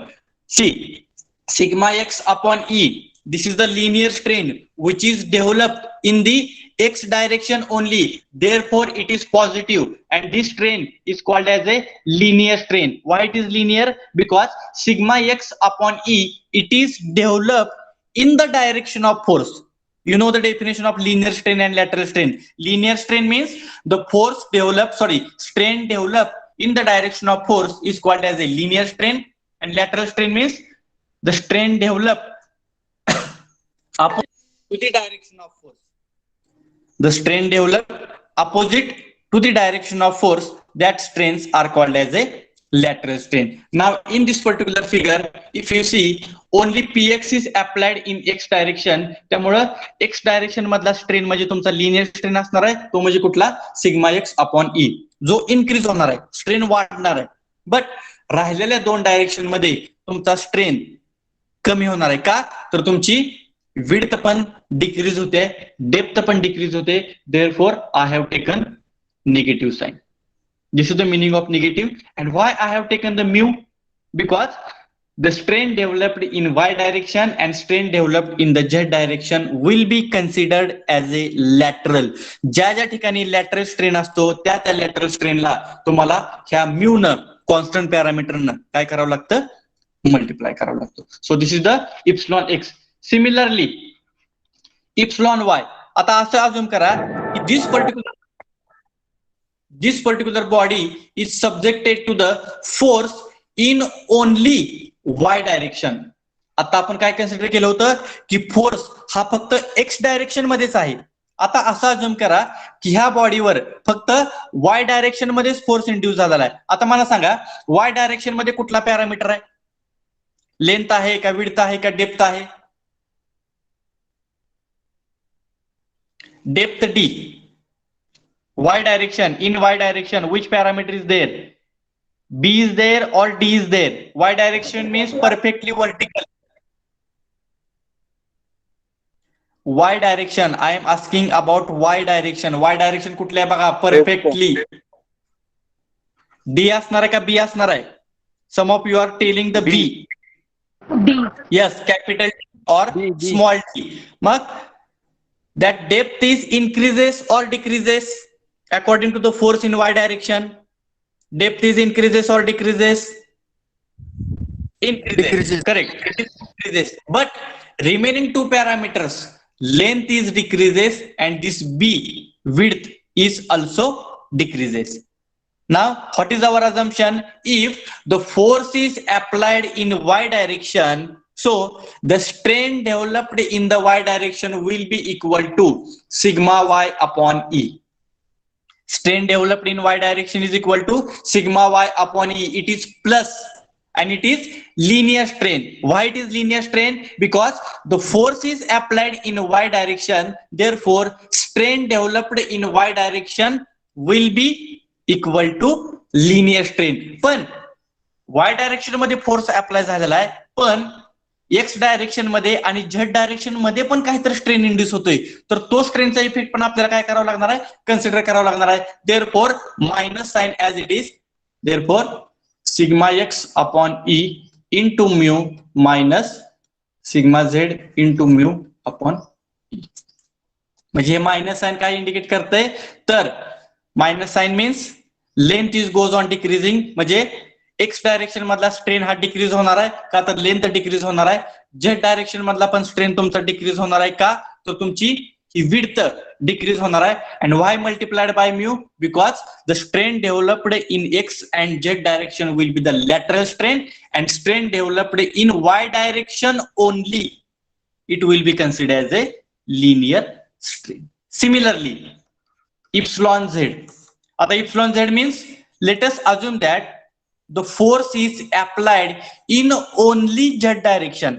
S1: See, sigma x upon E, this is the linear strain which is developed in the x direction only. Therefore, it is positive, and this strain is called as a linear strain. Why it is linear? Because sigma x upon E, it is developed in the direction of force. You know the definition of linear strain and lateral strain. Linear strain means the force developed, strain developed in the direction of force is called as a linear strain, and lateral strain means the strain developed opposite to the direction of force. The strain developed opposite to the direction of force, that strains are called as a lateral strain. Now in this particular figure, if you see, only px is applied in x direction, त्यामुळे x direction मधला strain म्हणजे तुमचा linear strain असणार आहे, तो म्हणजे कुठला, sigma x upon E, जो इन्क्रीज होणार आहे, स्ट्रेन वाढणार आहे. बट राहिलेल्या दोन डायरेक्शन मध्ये तुमचा स्ट्रेन कमी होणार आहे. का, तर तुमची विड्थ पण डिक्रीज होते, डेप्थ पण डिक्रीज होते. Therefore I have taken negative sign. This is the meaning of negative. And why I have taken the mu? Because the strain developed in y direction and strain developed in the z direction will be considered as a lateral. ज्या ज्या ठिकाणी lateral strain असतो, त्या त्या lateral strain ला तुम्हाला ह्या mu न constant parameter न काय करावं लागतं, मल्टिप्लाय करावं लागतं. So this is the epsilon X. Similarly epsilon Y. आता असं अज्युम करा की this particular body is subjected to the force in only y direction. आता आपण काय कन्सिडर केलं होतं की फोर्स हा फक्त x डायरेक्शन मध्येच आहे. आता असं अज्युम करा की ह्या बॉडीवर फक्त y डायरेक्शन मध्येच फोर्स इंड्यूस झालेला आहे. आता मला सांगा, y डायरेक्शन मध्ये कुठला पॅरामीटर आहे, लेंथ आहे का, विड्थ आहे का, डेप्थ आहे? Depth D. Y direction, in y direction, which parameter is there? B is there or D is there? Y direction means perfectly vertical. Y direction, I am asking about Y direction. Y direction कुठले आहे बघा, perfectly. D असणार आहे का B असणार आहे? Some of you are telling the B.
S3: D.
S1: Yes, capital or small d. Mug that depth is increases or decreases according to the force in y direction? Depth is increases or decreases? Increases. Correct. It is increases. But remaining two parameters, length is decreases and this B, width, is also decreases. Now, what is our assumption? If the force is applied in y direction, so the strain developed in the y direction will be equal to sigma y upon E. Strain developed in y direction is equal to sigma y upon E. It is plus and it is linear strain. Why it is linear strain? Because the force is applied in y direction, therefore strain developed in y direction will be equal to linear strain. पण y direction मध्ये force apply झालेला आहे, पण x direction मध्ये आणि Z direction मध्ये पण काहीतरी स्ट्रेन इंड्यूस होतोय, तर तो स्ट्रेनचा इफेक्ट पण आपल्याला काय करावं लागणार आहे, कन्सिडर करावं लागणार आहे. Therefore minus sign as it is, therefore sigma X upon E into mu minus sigma Z into mu upon E. म्हणजे हे मायनस साइन काय इंडिकेट करतंय, तर minus sign means length is goes on decreasing, म्हणजे X direction मधला strain हा decrease होणार आहे का, तर लेंथ डिक्रीज होणार आहे. झेड डायरेक्शन मधला पण स्ट्रेन तुमचा डिक्रीज होणार आहे का, तर तुमची ही विड्थ डिक्रीज होणार आहे. And Y multiplied by mu, because the strain developed in X and Z direction will be the lateral strain, and strain developed in Y direction only it will be considered as a linear strain. Similarly epsilon Z, आता epsilon Z means let us assume that the force is applied in only z direction.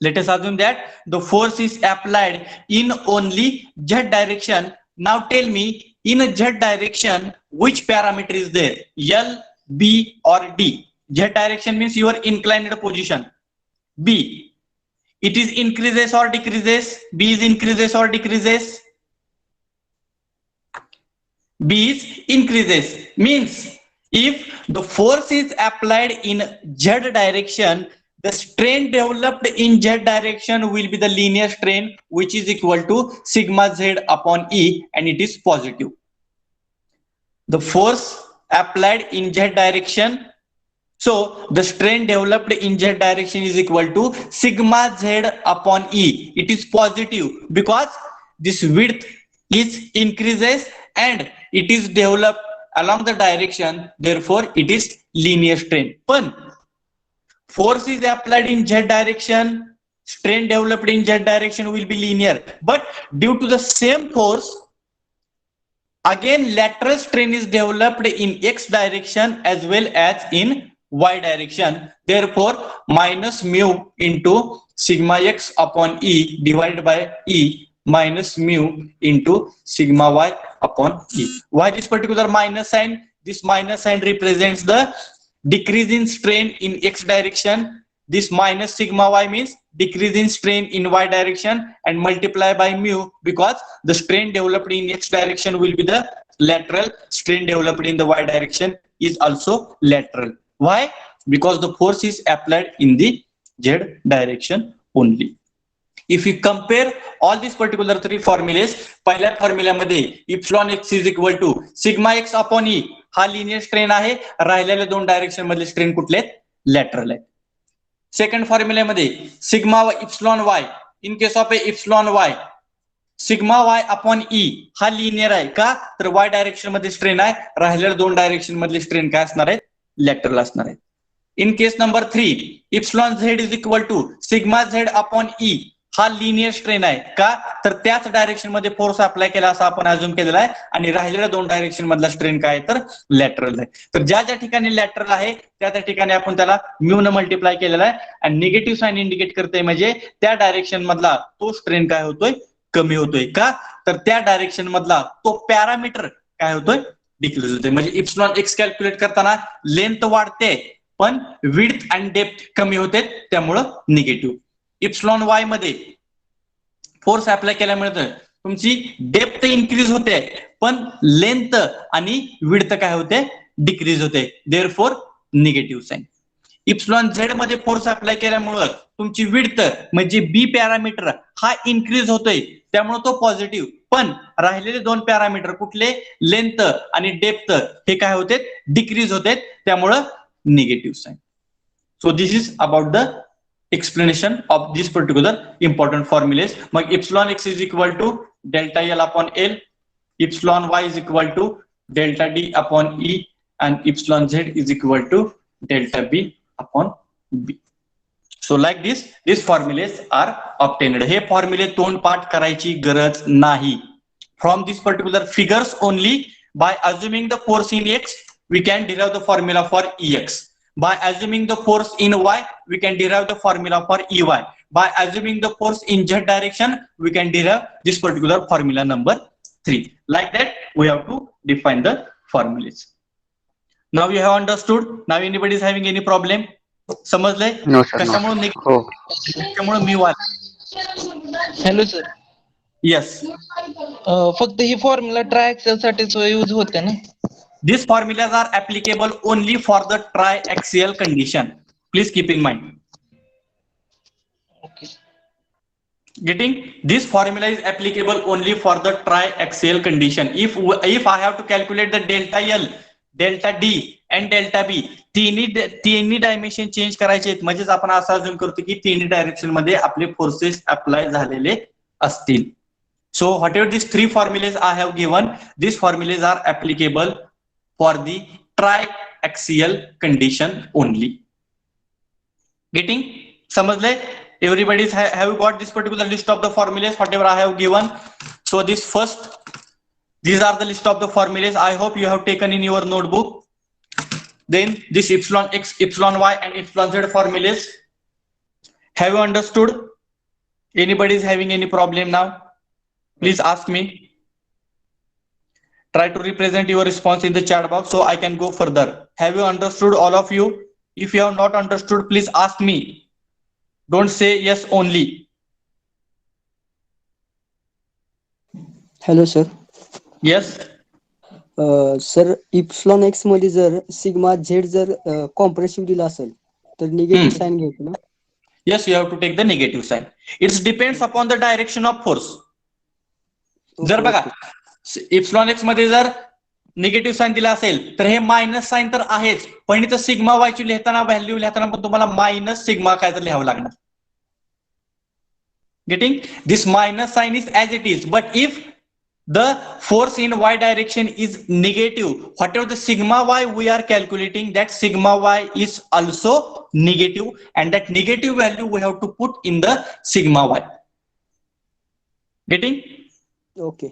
S1: Let us assume that the force is applied in only z direction. Now tell me, in z direction which parameter is there, L, B or D? Z direction means your inclined position. B, it is increases or decreases? B is increases or decreases? B is increases, means if the force is applied in z direction, the strain developed in z direction will be the linear strain, which is equal to sigma z upon E, and it is positive. The force applied in z direction, so the strain developed in z direction is equal to sigma z upon E. It is positive because this width is increases and it is developed along the direction, therefore it is linear strain. But force is applied in z direction, strain developed in z direction will be linear, but due to the same force again lateral strain is developed in x direction as well as in y direction, therefore minus mu into sigma x upon E divided by E minus mu into sigma y upon E. Why this particular minus sign? This minus sign represents the decrease in strain in x direction. This minus sigma y means decrease in strain in y direction, and multiply by mu because the strain developed in x direction will be the lateral, strain developed in the y direction is also lateral. Why? Because the force is applied in the z direction only. If you compare all these particular three formulas, पहिल्या फॉर्म्युल्यामध्ये epsilon X is equal to sigma X upon E हा linear strain आहे, राहिलेल्या दोन direction मधले strain कुठले आहेत, lateral आहेत. सेकंड फॉर्म्युल्यामध्ये sigma epsilon Y, in case of a epsilon Y sigma Y upon E हा लिनियर आहे का, तर वाय डायरेक्शन मध्ये स्ट्रेन आहे, राहिलेल्या दोन डायरेक्शन मधले स्ट्रेन काय असणार आहेत, लॅटरल असणार आहेत. In case number 3 epsilon Z is equal to sigma Z upon E हा लिनियर स्ट्रेन आहे का, तर त्याच डायरेक्शन मध्ये फोर्स अप्लाय केला असं आपण अज्युम केलेला आहे, आणि राहिलेल्या दोन डायरेक्शन मधला स्ट्रेन काय आहे, तर लॅटरल आहे. तर ज्या ज्या ठिकाणी लॅटरल आहे त्या त्या ठिकाणी आपण त्याला म्यू न मल्टिप्लाय केलेला आहे, आणि निगेटिव्ह साइन इंडिकेट करते म्हणजे त्या डायरेक्शन मधला तो स्ट्रेन काय होतोय, कमी होतोय का, तर त्या डायरेक्शन मधला तो पॅरामीटर काय होतोय, डिक्रीज होतोय. म्हणजे इप्सिलॉन एक्स कॅल्क्युलेट करताना लेंथ वाढते पण विड्थ अँड डेप्थ कमी होते, त्यामुळं निगेटिव्ह. इप्सिलॉन वाय मध्ये फोर्स अप्लाय केल्यामुळे तुमची डेप्थ इन्क्रीज होते पण लेंथ आणि विड्थ काय होते, डिक्रीज होते, therefore negative sign. Epsilon Z मध्ये फोर्स अप्लाय केल्यामुळे तुमची विड्थ म्हणजे बी पॅरामीटर हा इन्क्रीज होतोय, त्यामुळे तो पॉझिटिव्ह, पण राहिलेले दोन पॅरामीटर कुठले, लेंथ आणि डेप्थ हे काय होते, डिक्रीज होते, त्यामुळे negative sign. So this is about the explanation of this particular important formulas. मग epsilon x is equal to delta L upon L, epsilon y is equal to delta D upon E, and epsilon z is equal to delta B upon B. So like this, these formulas are obtained. हे फॉर्म्युले तोंड पाठ करायची गरज नाही. From these particular figures only, by assuming the force in x, we can derive the formula for Ex. By assuming the force in y, we can derive the formula for Ey. By assuming the force in z direction, we can derive this particular formula number 3. Like that, we have to define the formulas. Now you have understood. Now anybody is having any problem? समजलंय?
S2: No sir, no.
S1: कशामुळे
S2: हो.
S1: कशामुळे मी वाला?
S6: Hello sir,
S1: Yes.
S6: फक्त ही formula ट्रायएक्सल साठीच use होते ना?
S1: These formulas are applicable only for the triaxial condition. Please keep in mind.
S6: Okay.
S1: Getting? This formula is applicable only for the triaxial condition. If I have to calculate the delta L, delta D and delta B, तिन्ही dimension change करायचे आहेत, म्हणजेच आपण असं assume करतो की तिन्ही direction मध्ये आपले फोर्सेस अप्लाय झालेले असतील. So whatever these three formulas I have given, these formulas are applicable for the triaxial condition only. Getting? समजले? Everybody have you got this particular list of the formulas whatever I have given? So these are the list of the formulas. I hope you have taken in your notebook. Then this epsilon x, epsilon y and epsilon z formulas. Have you understood? Anybody is having any problem now? Please ask me. Try to represent your response in the chat box so I can go further. Have you understood, all of you? If you have not understood, please ask me. Don't say yes only.
S5: Hello sir.
S1: Yes.
S5: Sir epsilon x मध्ये जर sigma Z जर compressive दिला असेल तर negative sign घ्यायचं ना?
S1: Yes, you have to take the negative sign. It depends upon the direction of force. जर बघा इप्सिलॉन एक्स मध्ये जर निगेटिव्ह साइन दिला असेल तर हे मायनस साइन तर आहेच, पण इथं सिग्मा वाय ची लिहिताना व्हॅल्यू लिहिताना पण तुम्हाला मायनस सिग्मा काय तर लिहावं लागणार. Getting? This minus sign is as it is, but if the force in y direction is negative, whatever the sigma y we are calculating, that sigma y is also negative, and that negative value we have to put in the sigma y. Getting?
S5: Okay.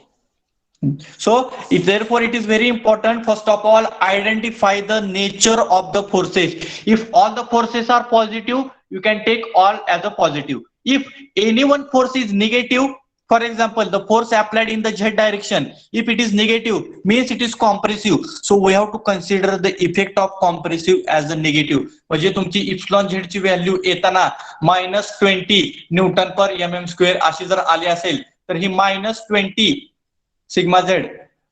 S1: So therefore it is very important, first of all, identify the nature of the forces. If all the forces are positive, you can take all as a positive. If any one force is negative, for example, the force applied in the z direction, if it is negative, means it is compressive. So we have to consider the effect of compressive as a negative. म्हणजे तुमची epsilon Z ची value येताना -20 newton per mm² अशी जर आली असेल तर ही -20 sigma Z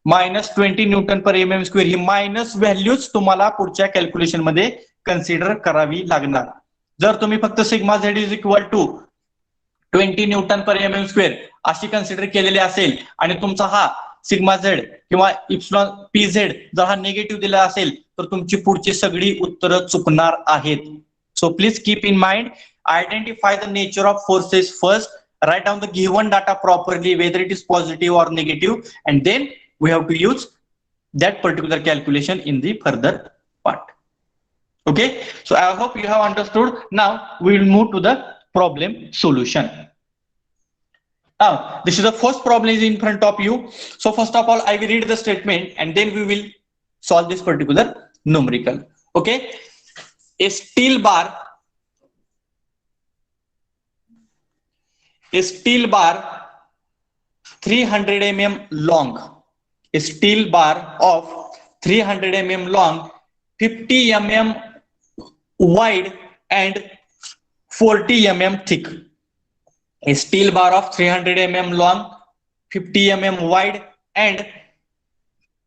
S1: -20 newton per mm² ही minus values तुम्हाला पुढच्या कॅल्क्युलेशन मध्ये कन्सिडर करावी लागणार. जर तुम्ही फक्त sigma Z is equal to 20 newton per mm² अशी कन्सिडर केलेली असेल आणि तुमचा हा सिग्मा झेड किंवा इप्सिलॉन पी झेड जर हा निगेटिव्ह दिला असेल तर तुमची पुढची सगळी उत्तरं चुकणार आहेत. So please keep in mind, identify the nature of forces first, write down the given data properly, whether it is positive or negative, and then we have to use that particular calculation in the further part. Okay, so I hope you have understood. Now we will move to the problem solution. Now this is the first problem is in front of you. So first of all I will read the statement and then we will solve this particular numerical. Okay, a steel bar A steel bar 300 mm long, a steel bar of 300 mm long, 50 mm wide and 40 mm thick. A steel bar of 300 mm long, 50 mm wide and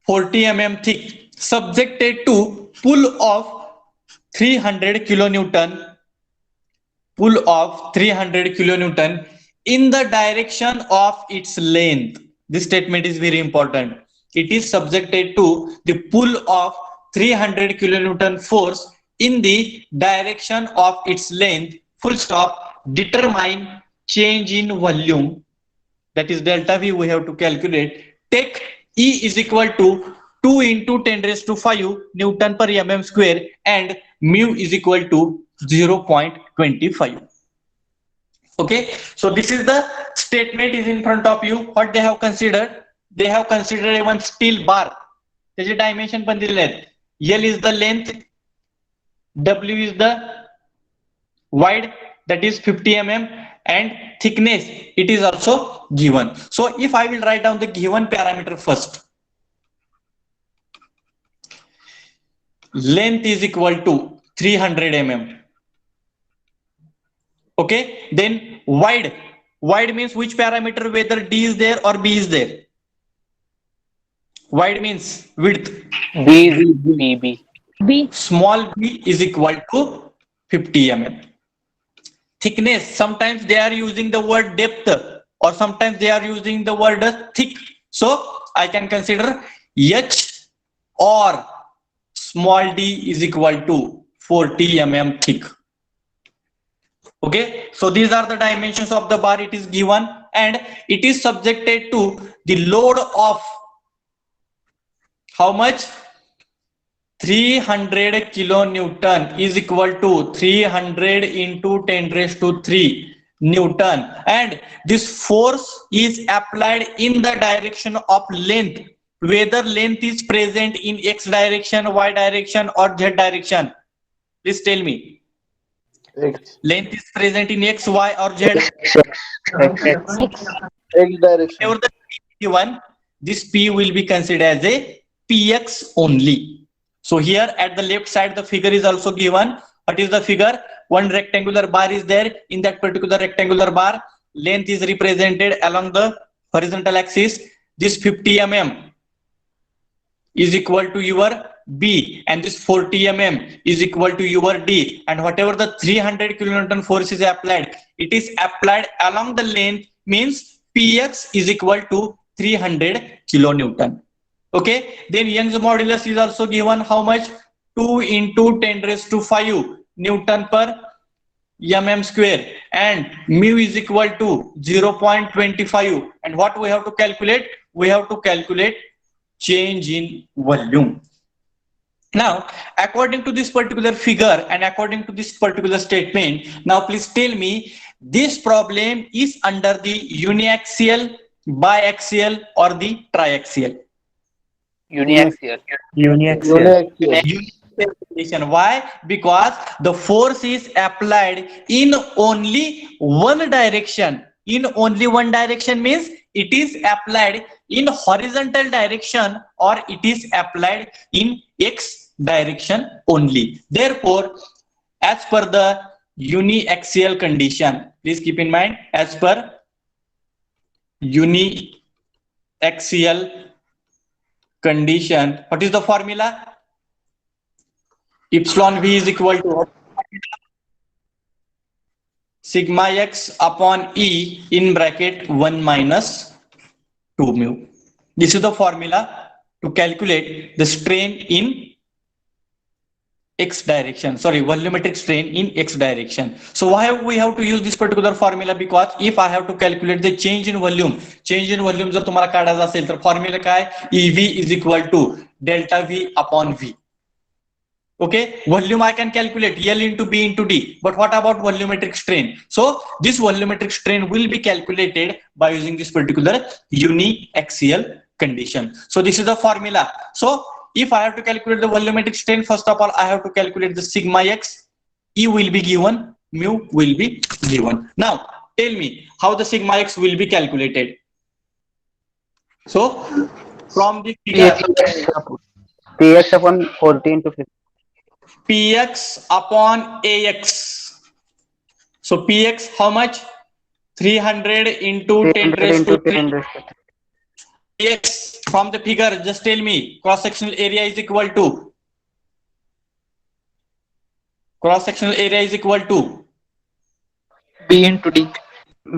S1: 40 mm thick, subjected to pull of 300 kilonewton, pull of 300 kilonewton in the direction of its length. This statement is very important. It is subjected to the pull of 300 kilonewton force in the direction of its length, full stop. Determine change in volume, that is delta V we have to calculate. Take E is equal to 2 into 10 raised to 5 Newton per mm² and mu is equal to 0.25. Okay, so this is the statement is in front of you. What they have considered? They have considered one steel bar. त्याचे dimension पण दिलेले आहेत. L is the length, W is the wide, that is 50 mm, and thickness it is also given. So if I will write down the given parameter first, length is equal to 300 mm. Okay, then wide means which parameter, whether D is there or B is there? Wide means width.
S2: B.
S3: B.
S1: Small b is equal to 50 mm. Thickness, sometimes they are using the word depth or sometimes they are using the word thick. So I can consider H or small d is equal to 40 mm thick. Okay, so these are the dimensions of the bar, it is given, and it is subjected to the load of how much? 300 kilonewton is equal to 300 into 10 raised to 3 Newton, and this force is applied in the direction of length, whether length is present in X direction, Y direction or Z direction. Please tell me. Length is present in X, Y or Z.
S2: X direction.
S1: Whatever the P given, this P will be considered as a Px only. So here at the left side, the figure is also given. What is the figure? One rectangular bar is there. In that particular rectangular bar, length is represented along the horizontal axis. This 50 mm is equal to your B, and this 40 mm is equal to your D, and whatever the 300 kilonewton force is applied, it is applied along the length, means Px is equal to 300 kilonewton. Okay, then Young's modulus is also given. How much? 2 into 10 raised to 5 Newton per mm square, and mu is equal to 0.25. And what we have to calculate? We have to calculate change in volume. Now, according to this particular figure and according to this particular statement, now please tell me, this problem is under the uniaxial, biaxial or the triaxial?
S2: Uniaxial.
S1: Uniaxial condition. Why? Because the force is applied in only one direction. In only one direction means it is applied in horizontal direction or it is applied in X direction only. Therefore, as per the uniaxial condition, please keep in mind, as per uniaxial condition, what is the formula? Epsilon V is equal to sigma x upon E in bracket 1 minus 2 mu. This is the formula to calculate the strain in X direction, sorry, volumetric strain in X direction. So why we have to use this particular formula? Because if I have to calculate the change in volume जर तुम्हाला काढायचा असेल तर formula काय? EV is equal to delta V upon V. Okay, volume I can calculate L into B into D, but what about volumetric strain? So this volumetric strain will be calculated by using this particular uniaxial condition. So this is the formula. So if I have to calculate the volumetric strain, first of all, I have to calculate the sigma x. E will be given, mu will be given. Now, tell me how the sigma x will be calculated. So, from the figure,
S2: Px upon 40 into 50.
S1: Px upon Ax. So, Px how much? 300 into 10 raised to 3. X from the figure, just tell me, cross-sectional area is equal to? Cross-sectional area is equal to?
S6: B into D.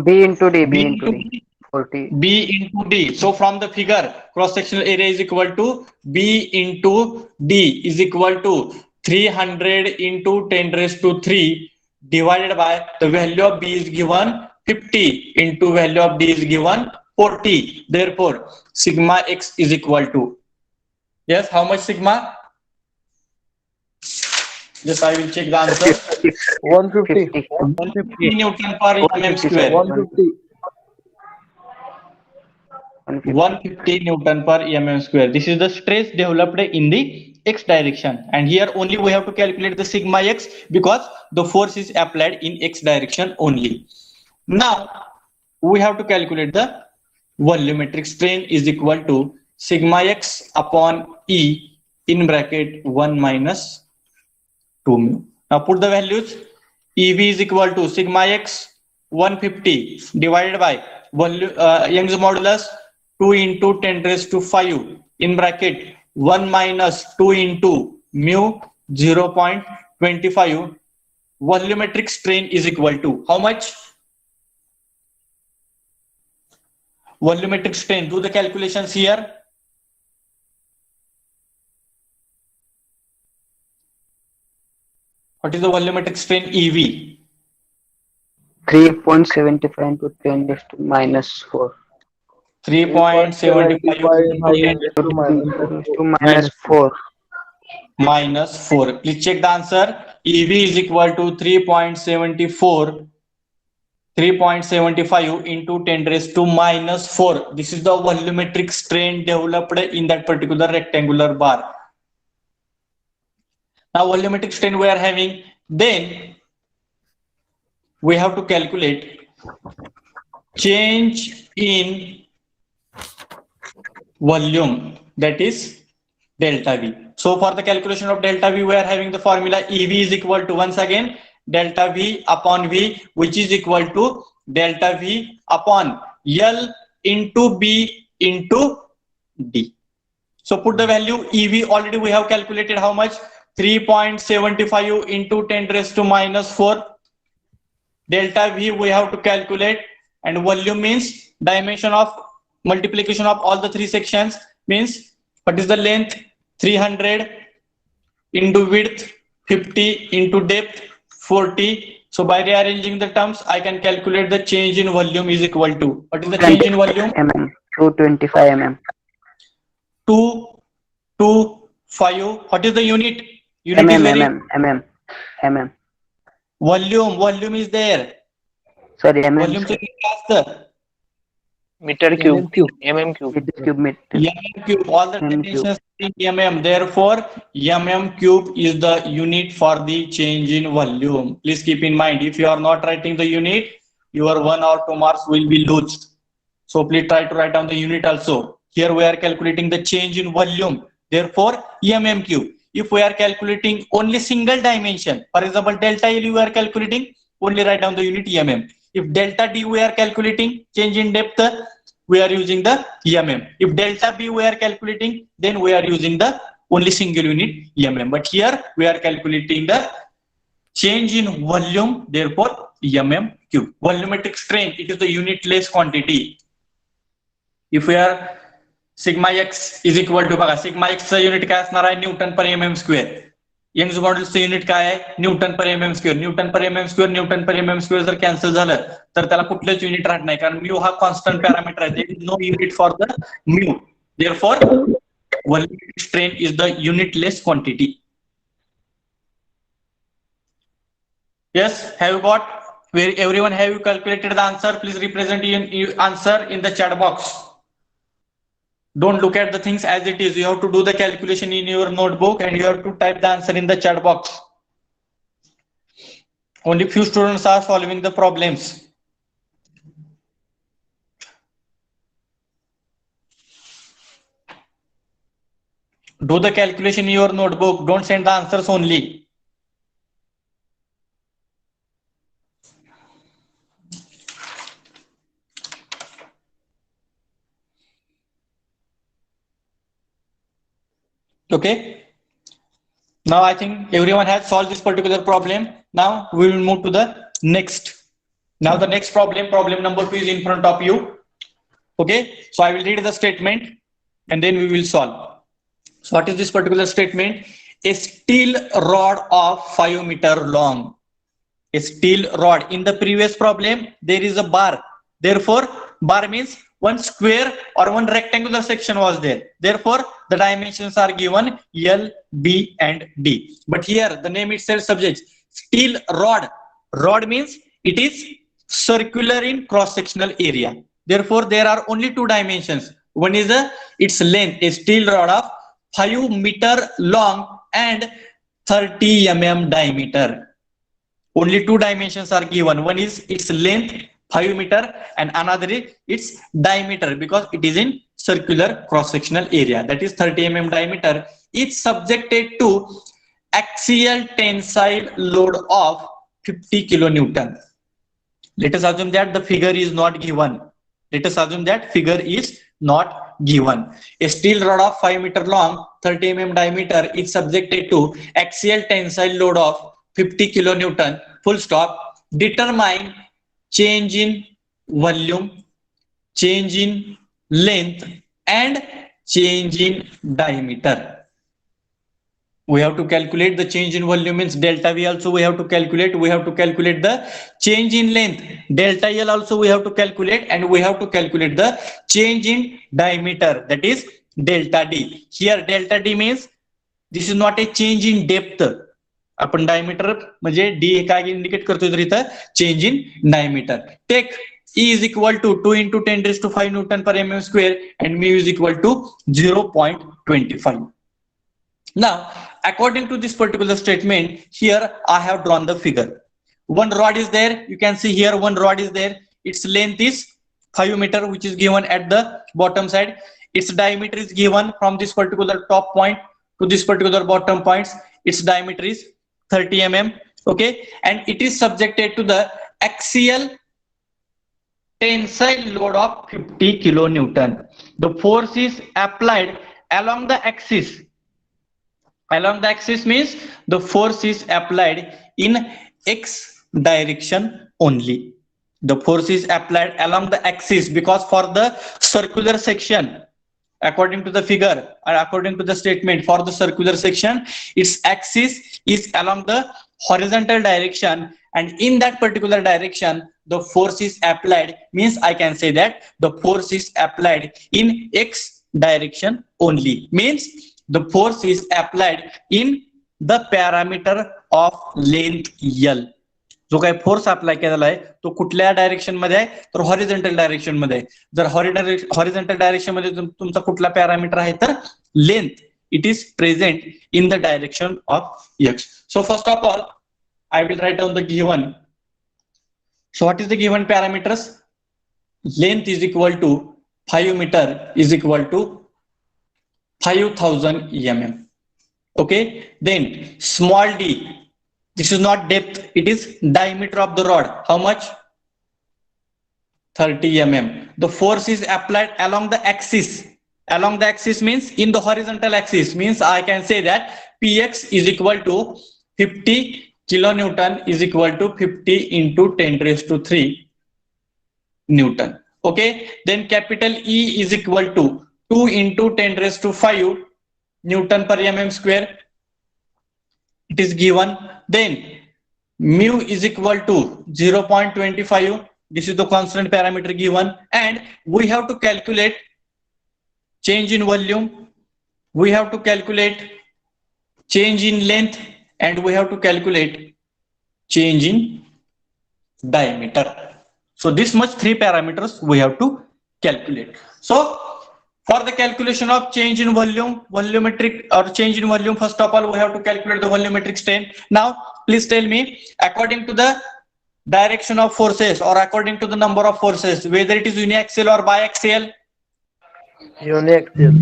S2: B into D. 40.
S1: B into D. So from the figure, cross-sectional area is equal to B into D is equal to 300 into 10 raised to 3 divided by the value of B is given 50 into value of D is given 40. Therefore, sigma x is equal to, yes, how much sigma? Yes, I will check the answer.
S4: 150.
S1: 50 Newton per mm square.
S4: 150.
S1: 150 Newton per mm square. This is the stress developed in the x direction, and here only we have to calculate the sigma x because the force is applied in x direction only. Now we have to calculate the volumetric strain is equal to sigma x upon E in bracket 1 minus 2 mu. Now put the values. EV is equal to sigma x 150 divided by Young's modulus 2 into 10 raised to 5 in bracket 1 minus 2 into mu 0.25. Volumetric strain is equal to how much? Volumetric strain, do the calculations here. What is the volumetric strain EV?
S2: 3.75 into 10 raised to minus 4.
S1: 3.75
S2: To minus 4.
S1: minus 4. Please check the answer. EV is equal to 3.75 into 10 raised to minus 4. This is the volumetric strain developed in that particular rectangular bar. Now volumetric strain we are having, then we have to calculate change in volume, that is delta V. So for the calculation of delta V, we are having the formula EV is equal to, once again, delta V upon V, which is equal to delta V upon L into B into D. So put the value EV, already we have calculated how much? 3.75 into 10 raised to minus 4. Delta V we have to calculate, and volume means dimension of multiplication of all the three sections, means what is the length? 300 into width 50 into depth 40. So by rearranging the terms, I can calculate the change in volume is equal to, what is the change in volume?
S2: 225 mm.
S1: 225. What is the unit? Unit is very
S2: mm.
S1: volume is there.
S2: Sorry,
S1: Volume
S2: mm.
S1: से faster.
S4: Meter cube. Mm cube.
S1: mm cube. All the dimensions in mm. Therefore, mm cube is the unit for the change in volume. Please keep in mind, if you are not writing the unit, your 1 or 2 marks will be lost. So please try to write down the unit also. Here we are calculating the change in volume. Therefore, mm cube. If we are calculating only single dimension, for example, delta L we are calculating, only write down the unit mm. If delta D we are calculating change in depth, we are using the mm. If delta B we are calculating, then we are using the only single unit mm. But here we are calculating the change in volume, therefore mm cube. Volumetric strain, it is the unitless quantity. If we are sigma x is equal to, बघा sigma x चा unit काय असणार आहे? Newton पर mm square. Young's मॉड्यूलसचं unit काय आहे? Newton पर mm square. Newton पर mm स्क्वेअर जर कॅन्सल झालं तर त्याला कुठलंच युनिट राहत नाही, कारण म्यू हा कॉन्स्टंट पॅरामीटर आहे. There is no unit for the mu. Therefore volumetric strain is the unitless quantity. Yes, have you got? Everyone, have you calculated the answer? Please represent your answer in the chat box. Don't look at the things as it is. You have to do the calculation in your notebook and you have to type the answer in the chat box. Only few students are solving the problems. Do the calculation in your notebook. Don't send the answers only. Okay. Now I think everyone has solved this particular problem. Now we will move to the next. Now the next problem, problem number 2 is in front of you. Okay. So I will read the statement and then we will solve. So what is this particular statement? A steel rod of 5 meters long. A steel rod. In the previous problem, there is a bar. Therefore, bar means one square or one rectangular section was there. Therefore, the dimensions are given L, B, and D. But here, the name itself suggests steel rod. Rod means it is circular in cross-sectional area. Therefore, there are only two dimensions. One is its length, a steel rod of 5 meter long and 30 mm diameter. Only two dimensions are given. One is its length 5 meter and another is its diameter because it is in circular cross-sectional area, that is 30 mm diameter. It's subjected to axial tensile load of 50 kilonewton. Let us assume that the figure is not given. Let us assume that figure is not given. A steel rod of 5 meter long, 30 mm diameter is subjected to axial tensile load of 50 kilonewton, full stop. Determine change in volume, change in length and change in diameter. We have to calculate the change in volume means delta V also we have to calculate. We have to calculate the change in length. Delta L also we have to calculate, and we have to calculate the change in diameter, that is delta D. Here delta D means this is not a change in depth. आपण diameter म्हणजे D काय indicate करतोय तर इथं change in diameter. Take E is equal to 2 into 10 raised to 5 Newton per mm square and mu is equal to 0.25. Now, according to this particular statement, here I have drawn the figure. One rod is there. You can see here one rod is there. Its length is 5 meter, which is given at the bottom side. Its diameter is given from this particular top point to this particular bottom points. Its diameter is 30 mm. Okay, and it is subjected to the axial tensile load of 50 kilonewton. The force is applied along the axis. Along the axis means the force is applied in x direction only. The force is applied along the axis because for the circular section, according to the figure or according to the statement, for the circular section, its axis is along the horizontal direction, and in that particular direction the force is applied, means I can say that the force is applied in x direction only, means the force is applied in the parameter of length L. जो काही force apply केलेला आहे तो कुठल्या direction मध्ये आहे तर horizontal direction मध्ये आहे. जर हॉरिझॉन्टल डायरेक्शन मध्ये तुमचा कुठला पॅरामीटर आहे तर length, it is present in the direction of x. So first of all I will write down the given. So what is the given parameters? Length is equal to 5 meter is equal to 5000 mm. Okay, then small d, this is not depth, it is diameter of the rod. How much? 30 mm. The force is applied along the axis. Along the axis means in the horizontal axis, means I can say that px is equal to 50 kilonewton is equal to 50 into 10 raised to 3 Newton. Okay, then capital E is equal to 2 into 10 raised to 5 Newton per mm square. It is given. Then mu is equal to 0.25. This is the constant parameter given, and we have to calculate change in volume, we have to calculate change in length, and we have to calculate change in diameter. So this much three parameters we have to calculate. So for the calculation of change in volume, volumetric or change in volume, first of all we have to calculate the volumetric strain. Now please tell me, according to the direction of forces or according to the number of forces, whether it is uniaxial or biaxial?
S2: Uniaxial.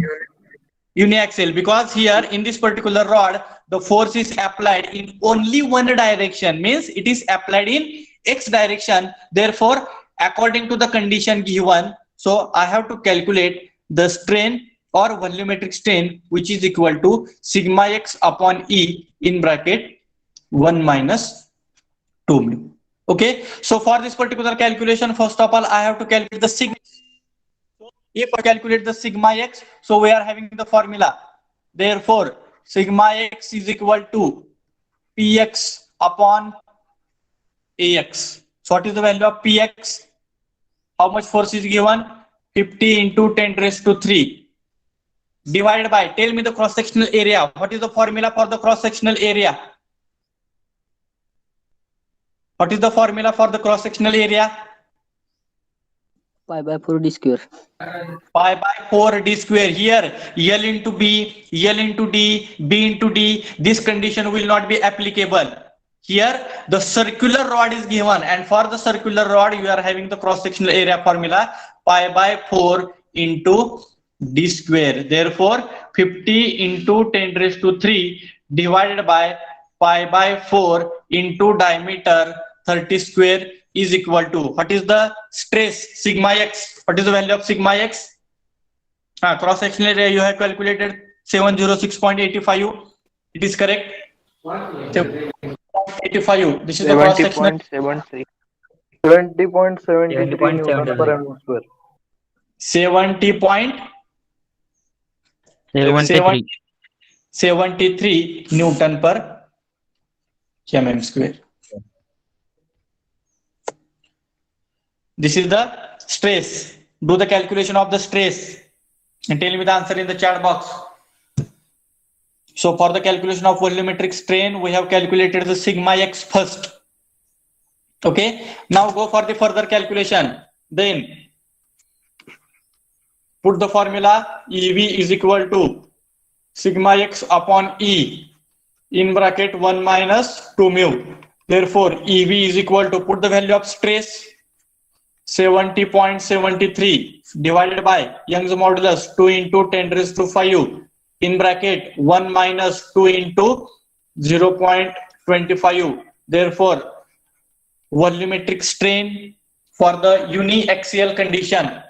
S1: Uniaxial, because here in this particular rod the force is applied in only one direction, means it is applied in x direction. Therefore according to the condition given, so I have to calculate the strain or volumetric strain, which is equal to sigma x upon E in bracket 1 minus 2 mu. Okay, so for this particular calculation, first of all I have to calculate the sigma. If I calculate the sigma x, so we are having the formula. Therefore sigma x is equal to px upon ax. So what is the value of px? How much force is given? 50 into 10 raised to 3 divided by, tell me the cross sectional area. What is the formula for the cross sectional area? What is the formula for the cross sectional area?
S5: pi by 4 d square.
S1: Pi by 4 d square. Here L into B, L into D, B into D, this condition will not be applicable. Here the circular rod is given, and for the circular rod you are having the cross sectional area formula pi by 4 into d square. Therefore 50 into 10 raised to 3 divided by pi by 4 into diameter 30 square is equal to, what is the stress? Sigma x. What is the value of sigma x? Cross sectional area you have calculated 706.85. It is correct. 85. This is the cross sectional.
S4: 70.73.
S7: 70.73 Newton per mm square.
S1: 70 point
S8: 73.
S1: 73 Newton per mm square. This is the stress. Do the calculation of the stress and tell me the answer in the chat box. So for the calculation of volumetric strain, we have calculated the sigma x first. Okay. Now go for the further calculation. Then put the formula EV is equal to sigma x upon E in bracket 1 minus 2 mu. Therefore EV is equal to, put the value of stress 70.73 divided by Young's modulus 2 into 10 raised to 5 in bracket 1 minus 2 into 0.25. Therefore volumetric strain for the uniaxial condition,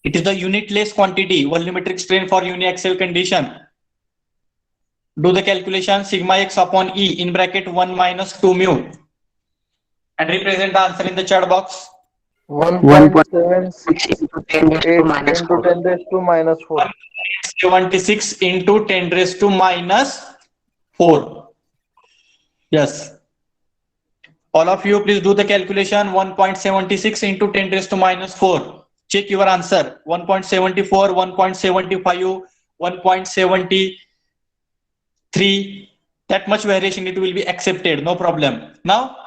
S1: it is the unitless quantity, volumetric strain for uniaxial condition. Do the calculation sigma x upon E in bracket 1 minus 2 mu and represent the answer in the chat box.
S7: 1.76
S2: into 10 raised to minus
S7: into
S2: 4.
S7: 10 raised to minus 4.
S1: 76 into 10 raised to minus 4. Yes. All of you please do the calculation. 1.76 into 10 raised to minus 4. Check your answer. 1.74, 1.75, 1.73. That much variation it will be accepted. No problem. Now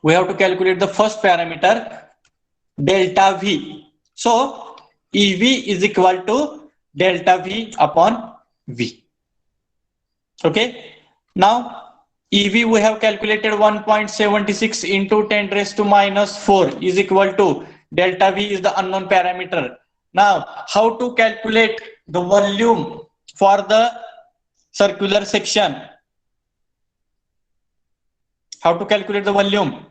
S1: we have to calculate the first parameter, delta V. So EV is equal to delta V upon V. Okay. Now EV we have calculated 1.76 into 10 raised to minus 4 is equal to, delta V is the unknown parameter. Now how to calculate the volume for the circular section? How to calculate the volume?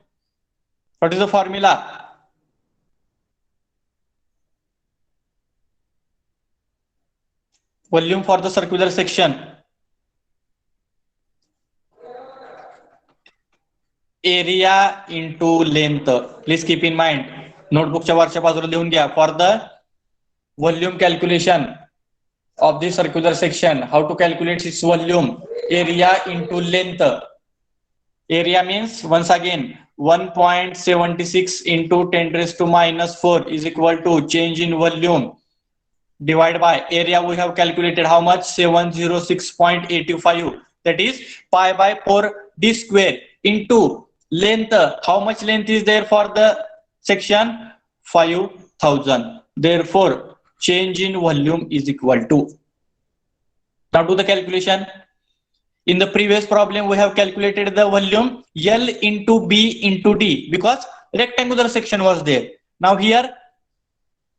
S1: What is the formula? Volume for the circular section. Area into length. Please keep in mind. Notebook च्या वरच्या बाजूला लिहून घ्या. For the volume calculation of the circular section, how to calculate its volume? Area into length. Area means, once again, 1.76 into 10 raised to minus 4 is equal to change in volume divided by area. We have calculated how much? 706.85. That is pi by 4 d square into length. How much length is there for the section? 5000. Therefore change in volume is equal to. Now do the calculation. In the previous problem, we have calculated the volume L into B into D because rectangular section was there. Now here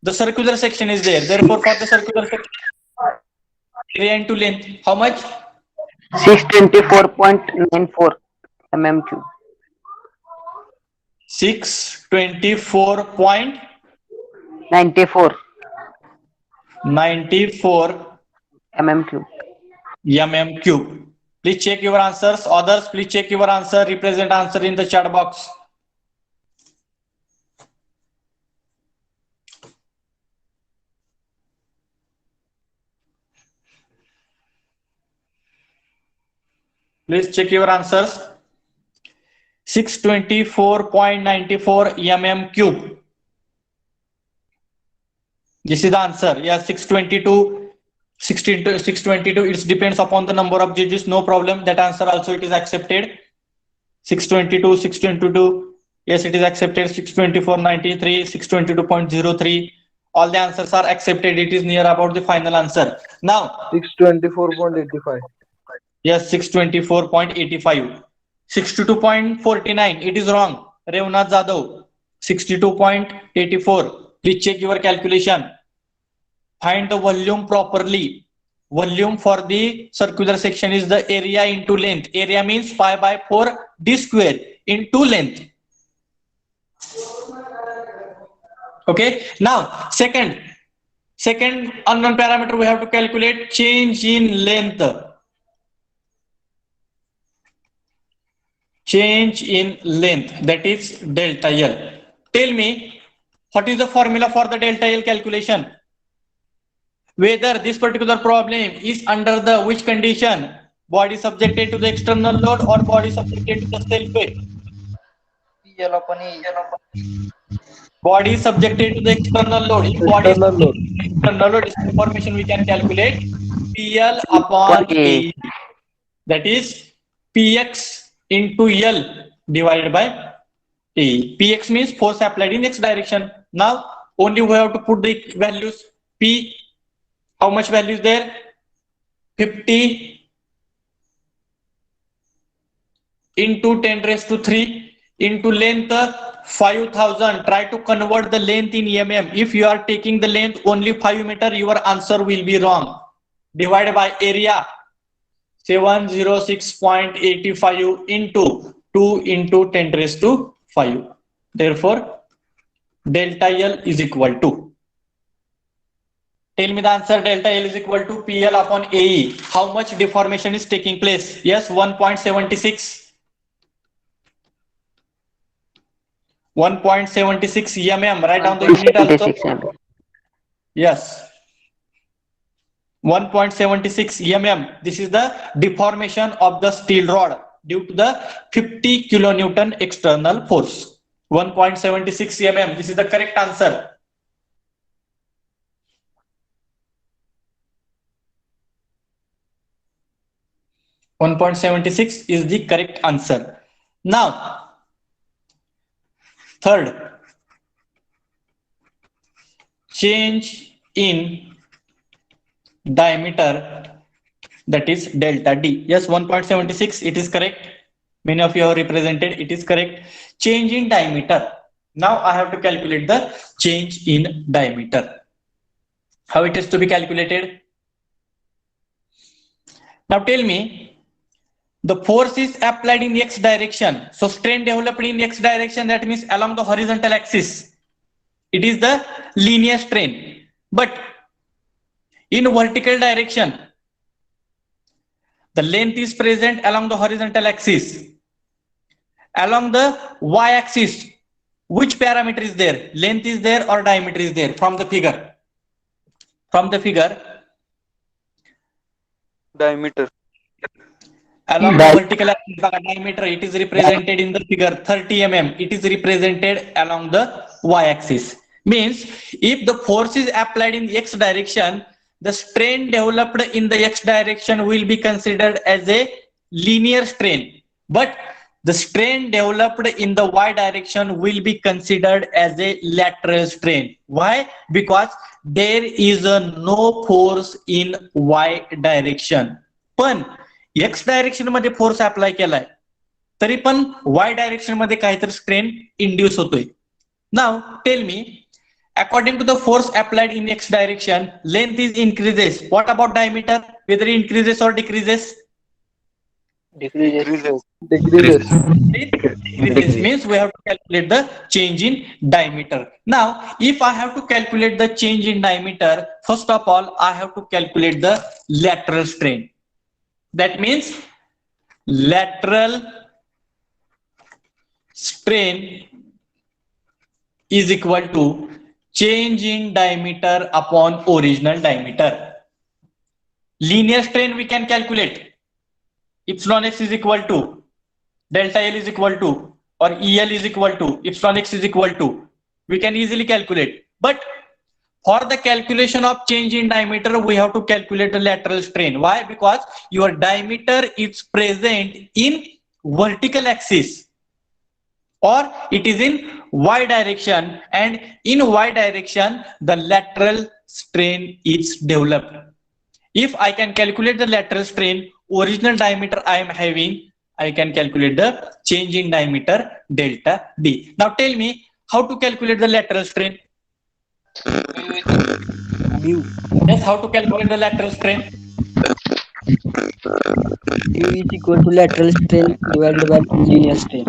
S1: the circular section is there. Therefore for the circular section, area into length, how much?
S2: 624.94 mm cube.
S1: 624.94
S2: mm cube.
S1: mm cube. Please check your answers. Others, please check your answer. Represent answer in the chat box. Please check your answers. 624.94 mm cube. This is the answer. Yes, 622. 622, it depends upon the number of digits. No problem. That answer also it is accepted. 622, 622. Yes, it is accepted. 624.93, 622.03. All the answers are accepted. It is near about the final answer. Now,
S7: 624.85.
S1: yes, 624.85. 62.49. It is wrong. Revnath Jadhav. 62.84. Please check your calculation. Find the volume properly. Volume for the circular section is the area into length. Area means pi by 4 d square into length. Okay. Now, second unknown parameter we have to calculate change in length. Change in length, that is delta L. Tell me, what is the formula for the delta L calculation? Whether this particular problem is under the which condition? Body subjected to the external load or body subjected to the self weight? Body subjected to the external load. If body is
S7: External load.
S1: subjected to the external load, this information we can calculate PL upon A. That is Px into L divided by A. Px means force applied in x direction. Now only we have to put the values. P, how much value is there? 50 into 10 raised to 3 into length 5000. Try to convert the length in mm. If you are taking the length only 5 meter, your answer will be wrong. Divided by area 706.85 into 2 into 10 raised to 5. Therefore, delta L is equal to. Tell me the answer. Delta L is equal to PL upon AE. How much deformation is taking place? Yes, 1.76. 1.76 mm. Write down the unit also.
S2: 76
S1: Yes. 1.76 mm. This is the deformation of the steel rod due to the 50 kilonewton external force. 1.76 mm. This is the correct answer. .76 is the correct answer. Now, third, change in diameter, that is delta D. Yes, 1.76, it is correct. Many of you have represented, it is correct. Change in diameter. Now I have to calculate the change in diameter. How it is to be calculated? Now tell me, the force is applied in x direction. So strain developed in x direction, that means along the horizontal axis. It is the linear strain. But in vertical direction, the length is present along the horizontal axis. Along the y-axis, which parameter is there? Length is there or diameter is there from the figure? From the figure,
S8: diameter.
S1: along the vertical axis, diameter, it is represented in the figure 30 mm. It is represented along the y-axis. Means if the force is applied in the x direction, the strain developed in the x direction will be considered as a linear strain. But the strain developed in the y direction will be considered as a lateral strain. Why? Because there is no force in y direction. पण x direction मध्ये force apply केलाय तरी पण y direction मध्ये काहीतरी strain induce होतोय. Now tell me, according to the force applied in x direction, length is increases. What about diameter? Whether it increases or decreases?
S4: Decreases.
S7: Decreases.
S1: Decreases means we have to calculate the change in diameter. Now, if I have to calculate the change in diameter, first of all, I have to calculate the lateral strain. That means lateral strain is equal to change in diameter upon original diameter. Linear strain we can calculate. Epsilon x is equal to delta L is equal to, or EL is equal to epsilon x is equal to. We can easily calculate. But for the calculation of change in diameter, we have to calculate the lateral strain. Why? Because your diameter is present in vertical axis or it is in y direction, and in y direction the lateral strain is developed. If I can calculate the lateral strain, original diameter I am having, I can calculate the change in diameter delta D. Now tell me how to calculate the lateral strain.
S5: Mu.
S1: Yes, how to calculate the lateral strain?
S5: Mu is equal to lateral strain divided by linear strain.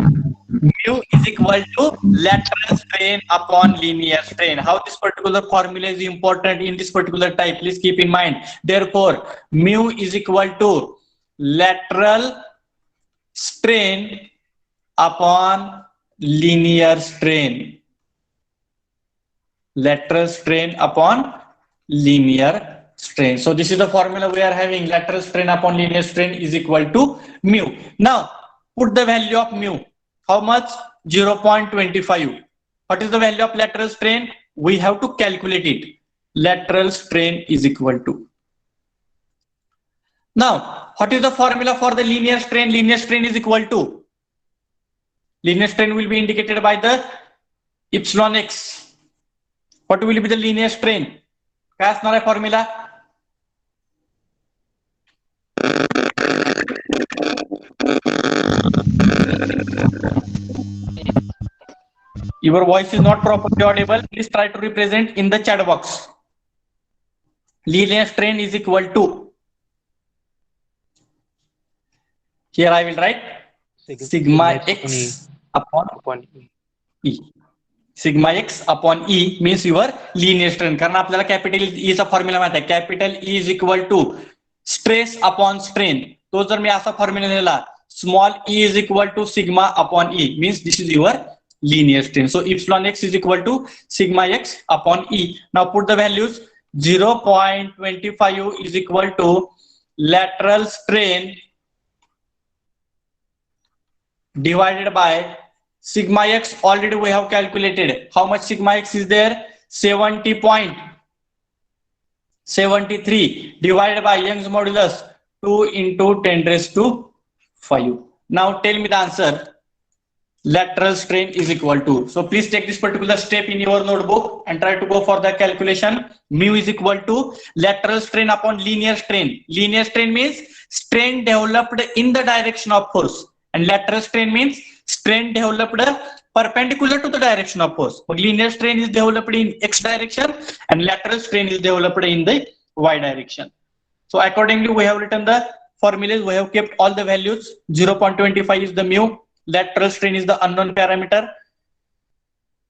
S1: Mu is equal to lateral strain upon linear strain. How this particular formula is important in this particular type, please keep in mind. Therefore, mu is equal to lateral strain upon linear strain. Lateral strain upon linear strain. So this is the formula we are having. Lateral strain upon linear strain is equal to mu. Now put the value of mu. How much? 0.25. What is the value of lateral strain? We have to calculate it. Lateral strain is equal to. Now, what is the formula for the linear strain? Linear strain is equal to. Linear strain will be indicated by the epsilon x. What will be the linear strain? काय असणार आहे formula? Your voice is not properly audible. Please try to represent in the chat box. Linear strain is equal to. Here I will write sigma x upon E. Sigma x upon E means your linear strain. कारण आपल्याला capital E चा formula माहिती आहे. Capital E is equal to stress upon strain. तो जर मी असा formula दिला, small e is equal to sigma upon E means this is your linear strain. So epsilon x is equal to sigma x upon E. Now put the values. 0.25 is equal to lateral strain divided by sigma x. Already we have calculated. How much sigma x is there? 70.73 divided by Young's modulus 2 into 10 raised to 5. Now tell me the answer. Lateral strain is equal to. So please take this particular step in your notebook and try to go for the calculation. Mu is equal to lateral strain upon linear strain. Linear strain means strain developed in the direction of force, and lateral strain means strain developed perpendicular to the direction of force. But linear strain is developed in x direction and lateral strain is developed in the y direction. So accordingly we have written the formulas. We have kept all the values. 0.25 is the mu. Lateral strain is the unknown parameter.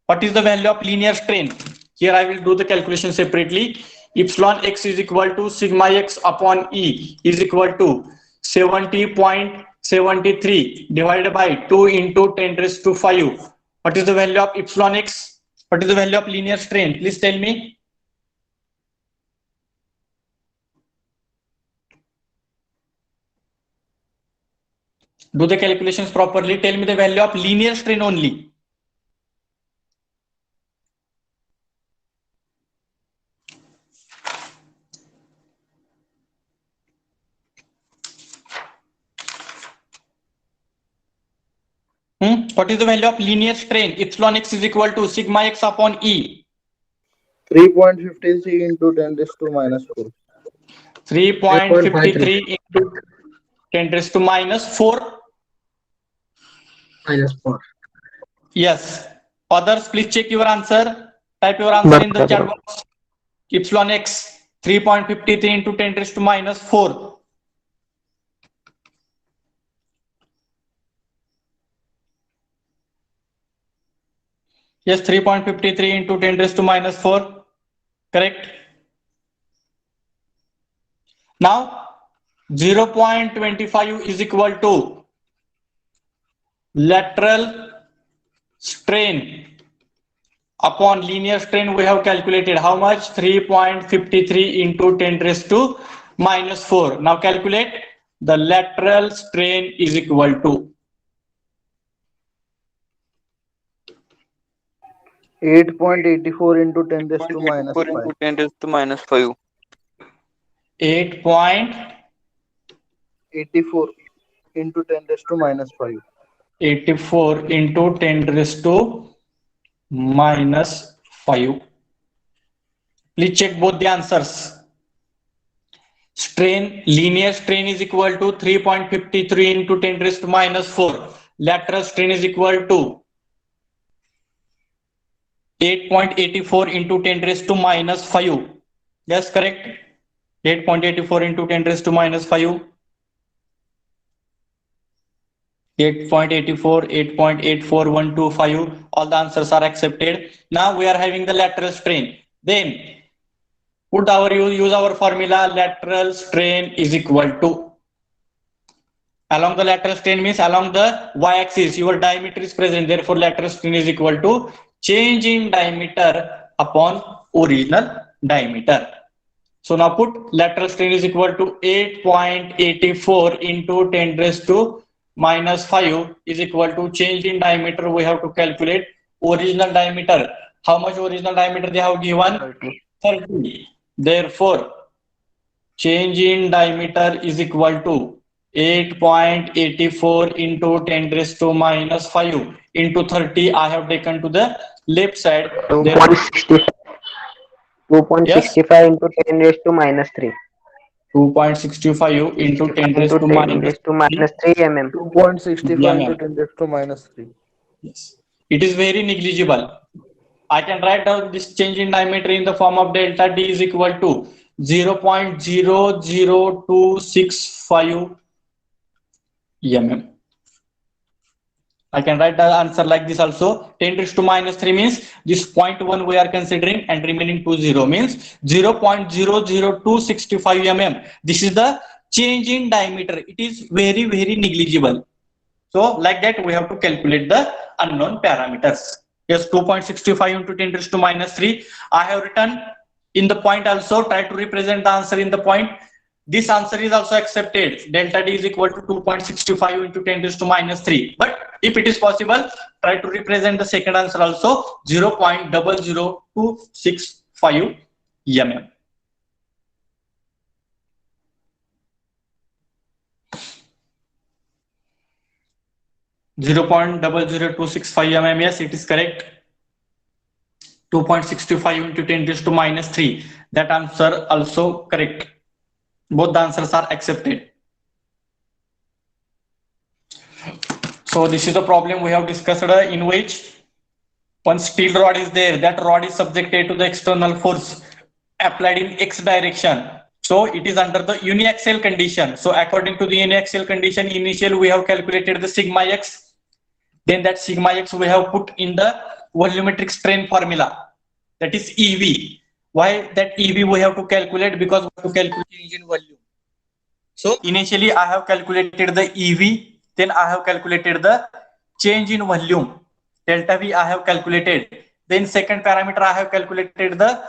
S1: What is the value of linear strain? Here I will do the calculation separately. Epsilon x is equal to sigma x upon E is equal to 70.73 divided by 2 into 10 raised to 5. What is the value of epsilon x? What is the value of linear strain? Please tell me. Do the calculations properly. Tell me the value of linear strain only. What is the value of linear strain? Epsilon x is equal to sigma x upon E.
S7: 3.53 into 10 raised to minus 4.
S1: 3.53 into 10 raised to minus 4.
S2: minus 4.
S1: Yes. Others, please check your answer. Type your answer in the chat box. Epsilon x 3.53 into 10 raised to minus 4. Yes, 3.53 into 10 raised to minus 4. Correct. Now 0.25 is equal to lateral strain upon linear strain. We have calculated how much? 3.53 into 10 raised to minus 4. Now calculate. The lateral strain is equal to
S7: 8.84 into 10 raised to minus 5.
S2: 10 raised to minus 5.
S1: 8.84
S7: 84 into 10 raised to minus 5.
S1: 84 into 10 raised to minus 5. Please check both the answers. Strain, linear strain is equal to 3.53 into 10 raised to minus 4. Lateral strain is equal to 8.84 into 10 raised to minus 5. Yes, correct. 8.84 into 10 raised to minus 5. 8.84, 8.84125. All the answers are accepted. Now we are having the lateral strain. Then use our formula. Lateral strain is equal to, along the lateral strain means along the y-axis your diameter is present, therefore lateral strain is equal to change in diameter upon original diameter. So now put lateral strain is equal to 8.84 into 10 raised to minus 5 is equal to change in diameter. We have to calculate original diameter. How much original diameter they have given? 30. Therefore, change in diameter is equal to 8.84 into 10 raised to minus 5 into 30. I have taken to the left side.
S2: 2.65. 2.65 into 10 raised to minus 3.
S1: 2.65 into 10 raised
S2: Into
S1: to
S2: 10
S1: minus
S2: raised to minus 3 mm.
S7: 2.65 into
S1: mm.
S7: 10 raised to minus 3.
S1: Yes. It is very negligible. I can write down this change in diameter in the form of delta D is equal to 0.00265 mm. I can write the answer like this also. 10 raised to minus 3 means this 0.1 we are considering and remaining 0 means 0.00265 mm. This is the change in diameter. It is very, very negligible. So like that we have to calculate the unknown parameters. Yes, 2.65 into 10 raised to minus 3. I have written in the point also. Try to represent the answer in the point. This answer is also accepted. Delta D is equal to 2.65 into 10 raised to minus 3. But if it is possible, try to represent the second answer also, 0.00265 mm. Yes, it is correct. 2.65 into 10 raised to minus 3. That answer also correct. Both the answers are accepted. So this is the problem we have discussed, in which one steel rod is there. That rod is subjected to the external force applied in X direction. So it is under the uniaxial condition. So according to the uniaxial condition, initially we have calculated the sigma X. Then that sigma X we have put in the volumetric strain formula. That is EV. Why that EV we have to calculate? Because we have to calculate change in volume. So initially I have calculated the EV. Then I have calculated the change in volume. Delta V I have calculated. Then second parameter I have calculated the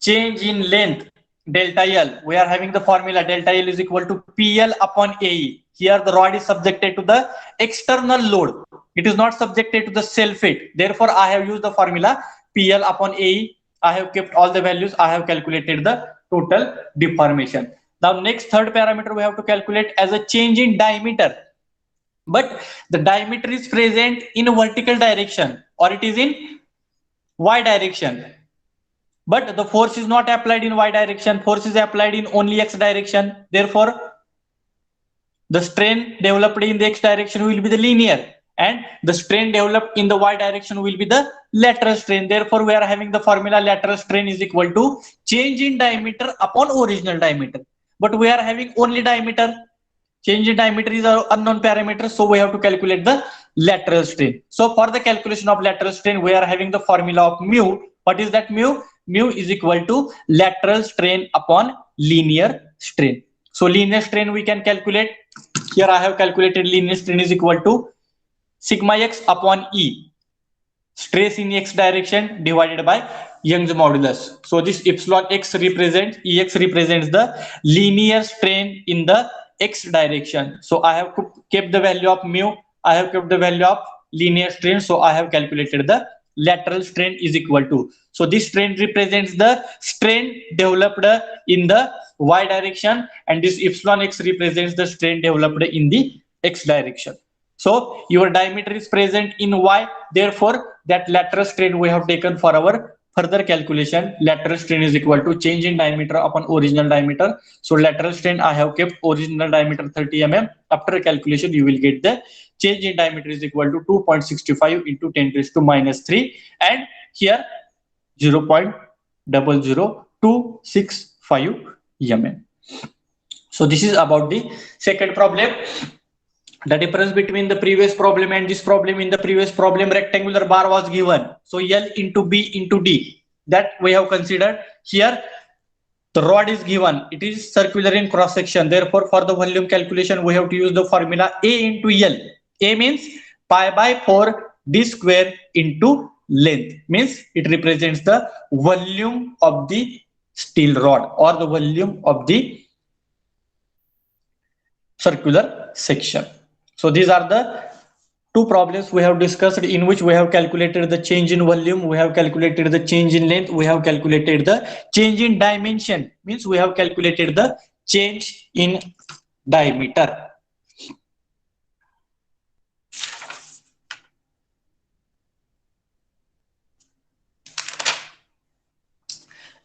S1: change in length. Delta L. We are having the formula delta L is equal to PL upon AE. Here the rod is subjected to the external load. It is not subjected to the self weight. Therefore I have used the formula PL upon AE. I have kept all the values. I have calculated the total deformation. Now next third parameter we have to calculate as a change in diameter. But the diameter is present in a vertical direction or it is in Y direction. But the force is not applied in Y direction. Force is applied in only X direction. Therefore, the strain developed in the X direction will be the linear. And the strain developed in the Y direction will be the lateral strain. Therefore, we are having the formula lateral strain is equal to change in diameter upon original diameter. But we are having only diameter. Change in diameter is an unknown parameter, so we have to calculate the lateral strain. So for the calculation of lateral strain, we are having the formula of mu. What is that mu? Mu is equal to lateral strain upon linear strain. So linear strain we can calculate. Here I have calculated linear strain is equal to sigma X upon E. Stress in X direction divided by Young's modulus. So this epsilon X represents, EX represents the linear strain in the X direction. So I have kept the value of mu. I have kept the value of linear strain. So I have calculated the lateral strain is equal to. So this strain represents the strain developed in the Y direction, and this epsilon X represents the strain developed in the X direction. So your diameter is present in Y. Therefore, that lateral strain we have taken for our further calculation. Lateral strain is equal to change in diameter upon original diameter. So lateral strain I have kept original diameter 30 mm. After calculation, you will get the change in diameter is equal to 2.65 into 10 raised to minus 3, and here 0.00265 mm. So this is about the second problem. The difference between the previous problem and this problem: in the previous problem, rectangular bar was given. So L into B into D, that we have considered. Here the rod is given. It is circular in cross section. Therefore, for the volume calculation, we have to use the formula A into L. A means pi by 4 D square into length, means it represents the volume of the steel rod or the volume of the circular section. So these are the two problems we have discussed, in which we have calculated the change in volume, we have calculated the change in length, we have calculated the change in dimension, means we have calculated the change in diameter.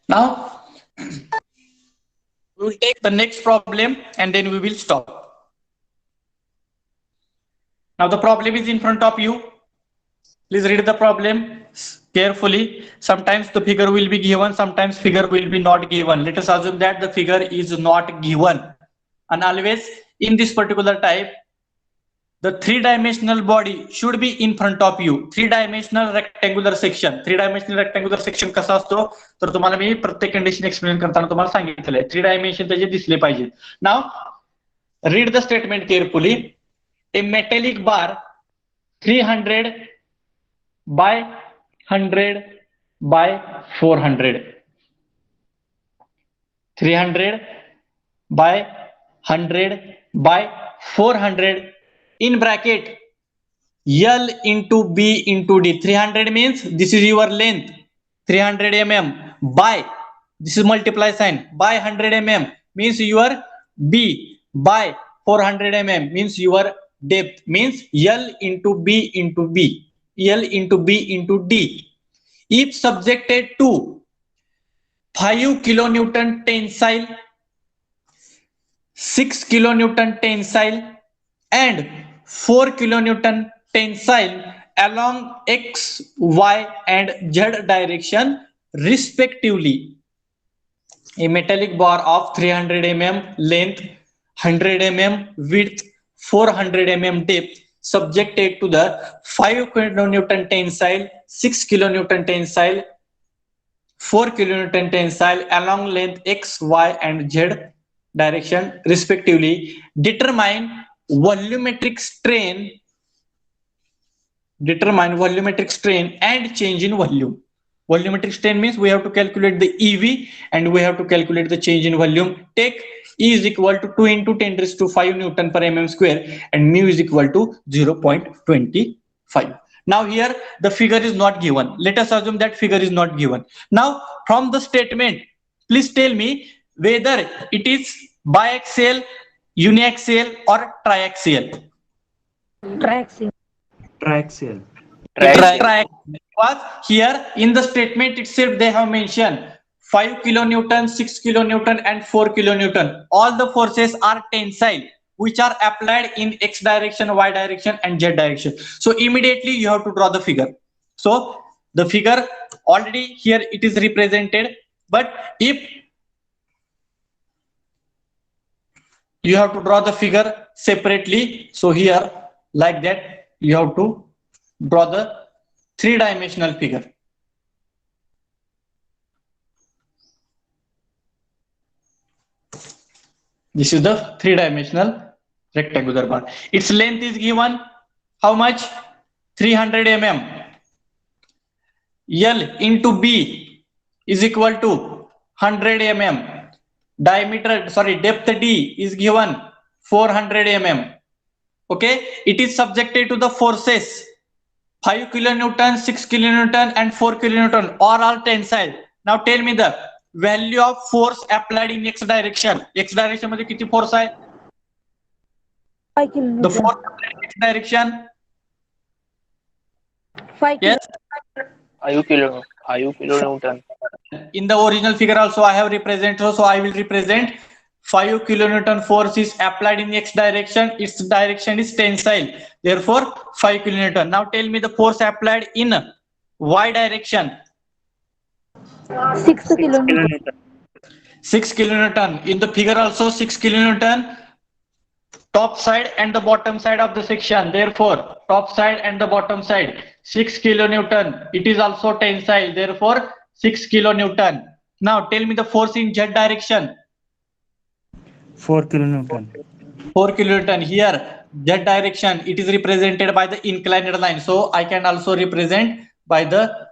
S1: Now we will take the next problem and then we will stop. Now the problem is in front of you. Please read the problem carefully. Sometimes the figure will be given, sometimes figure will be not given. Let us assume that the figure is not given. And always in this particular type, the three-dimensional body should be in front of you. Three-dimensional rectangular section. Three-dimensional rectangular section कसा असतो तर तुम्हाला मी प्रत्येक condition explain करताना तुम्हाला सांगितलेलं आहे. 3 dimension त्याचे दिसले पाहिजेत. Now read the statement carefully. A metallic bar 300 by 100 by 400. 300 by 100 by 400 in bracket L into B into D. 300 means this is your length, 300 mm, by this is multiply sign, by 100 mm means your B, by 400 mm means your depth, means L into B into B, L into B into D. If subjected to 5 kilonewton tensile, 6 kilonewton tensile and 4 kilonewton tensile along X, Y and Z direction respectively. A metallic bar of 300 mm length, 100 mm width, 400 mm depth subjected to the 5 kilonewton tensile, 6 kilonewton tensile, 4 kilonewton tensile along length X, Y and Z direction respectively. Determine volumetric strain, and change in volume. Volumetric strain means we have to calculate the EV and we have to calculate the change in volume. Take E is equal to 2 into 10 raised to 5 Newton per mm square and mu is equal to 0.25. Now here the figure is not given. Let us assume that figure is not given. Now from the statement, please tell me whether it is biaxial, uniaxial or triaxial.
S3: Triaxial.
S4: Triaxial.
S1: Because here in the statement itself they have mentioned 5 kilonewton, 6 kilonewton and 4 kilonewton. All the forces are tensile, which are applied in X direction, Y direction and Z direction. So immediately you have to draw the figure. So the figure already here it is represented, but if you have to draw the figure separately, so here like that you have to draw the three-dimensional figure. This is the three-dimensional rectangular bar. Its length is given how much? 300 mm. L into B is equal to 100 mm. Depth D is given 400 mm. Okay, it is subjected to the forces 5 kilonewton, 6 kilonewton and 4 kilonewton are all tensile. Now tell me the value of force applied in X direction. X direction मध्ये किती force आहे?
S3: 5
S1: The
S3: kilonewton.
S1: force applied in X direction.
S3: 5
S1: Yes.
S4: 5 kilonewton.
S1: In the original figure also I have represented, so I will represent 5 kilonewton force is applied in X direction. Its direction is tensile. Therefore, 5 kilonewton. Now tell me the force applied in Y direction.
S3: 6 kilonewton.
S1: 6 kilonewton. In the figure also 6 kilonewton. Top side and the bottom side of the section. Therefore, top side and the bottom side 6 kilonewton. It is also tensile. Therefore, 6 kilonewton. Now tell me the force in Z direction.
S8: 4 kilonewton.
S1: 4 kilonewton. Here, Z direction, it is represented by the inclined line. So I can also represent by the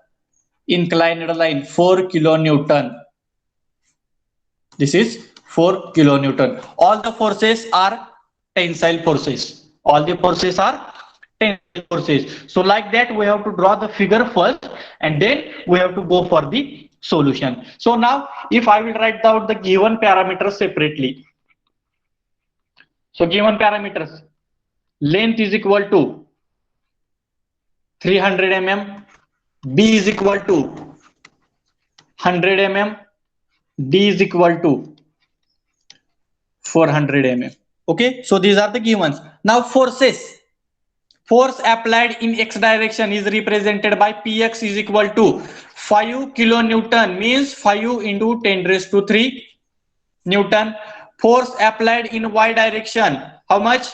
S1: inclined line 4 kilonewton. This is 4 kilonewton. All the forces are tensile forces. All the forces are tensile forces. So like that, we have to draw the figure first and then we have to go for the solution. So now if I will write down the given parameters separately. So given parameters, length is equal to 300 mm, B is equal to 100 mm, D is equal to 400 mm. Okay, so these are the givens. Now forces. Force applied in X direction is represented by Px is equal to 5 kilonewton, means 5 into 10 raised to 3 Newton. Force applied in Y direction, how much?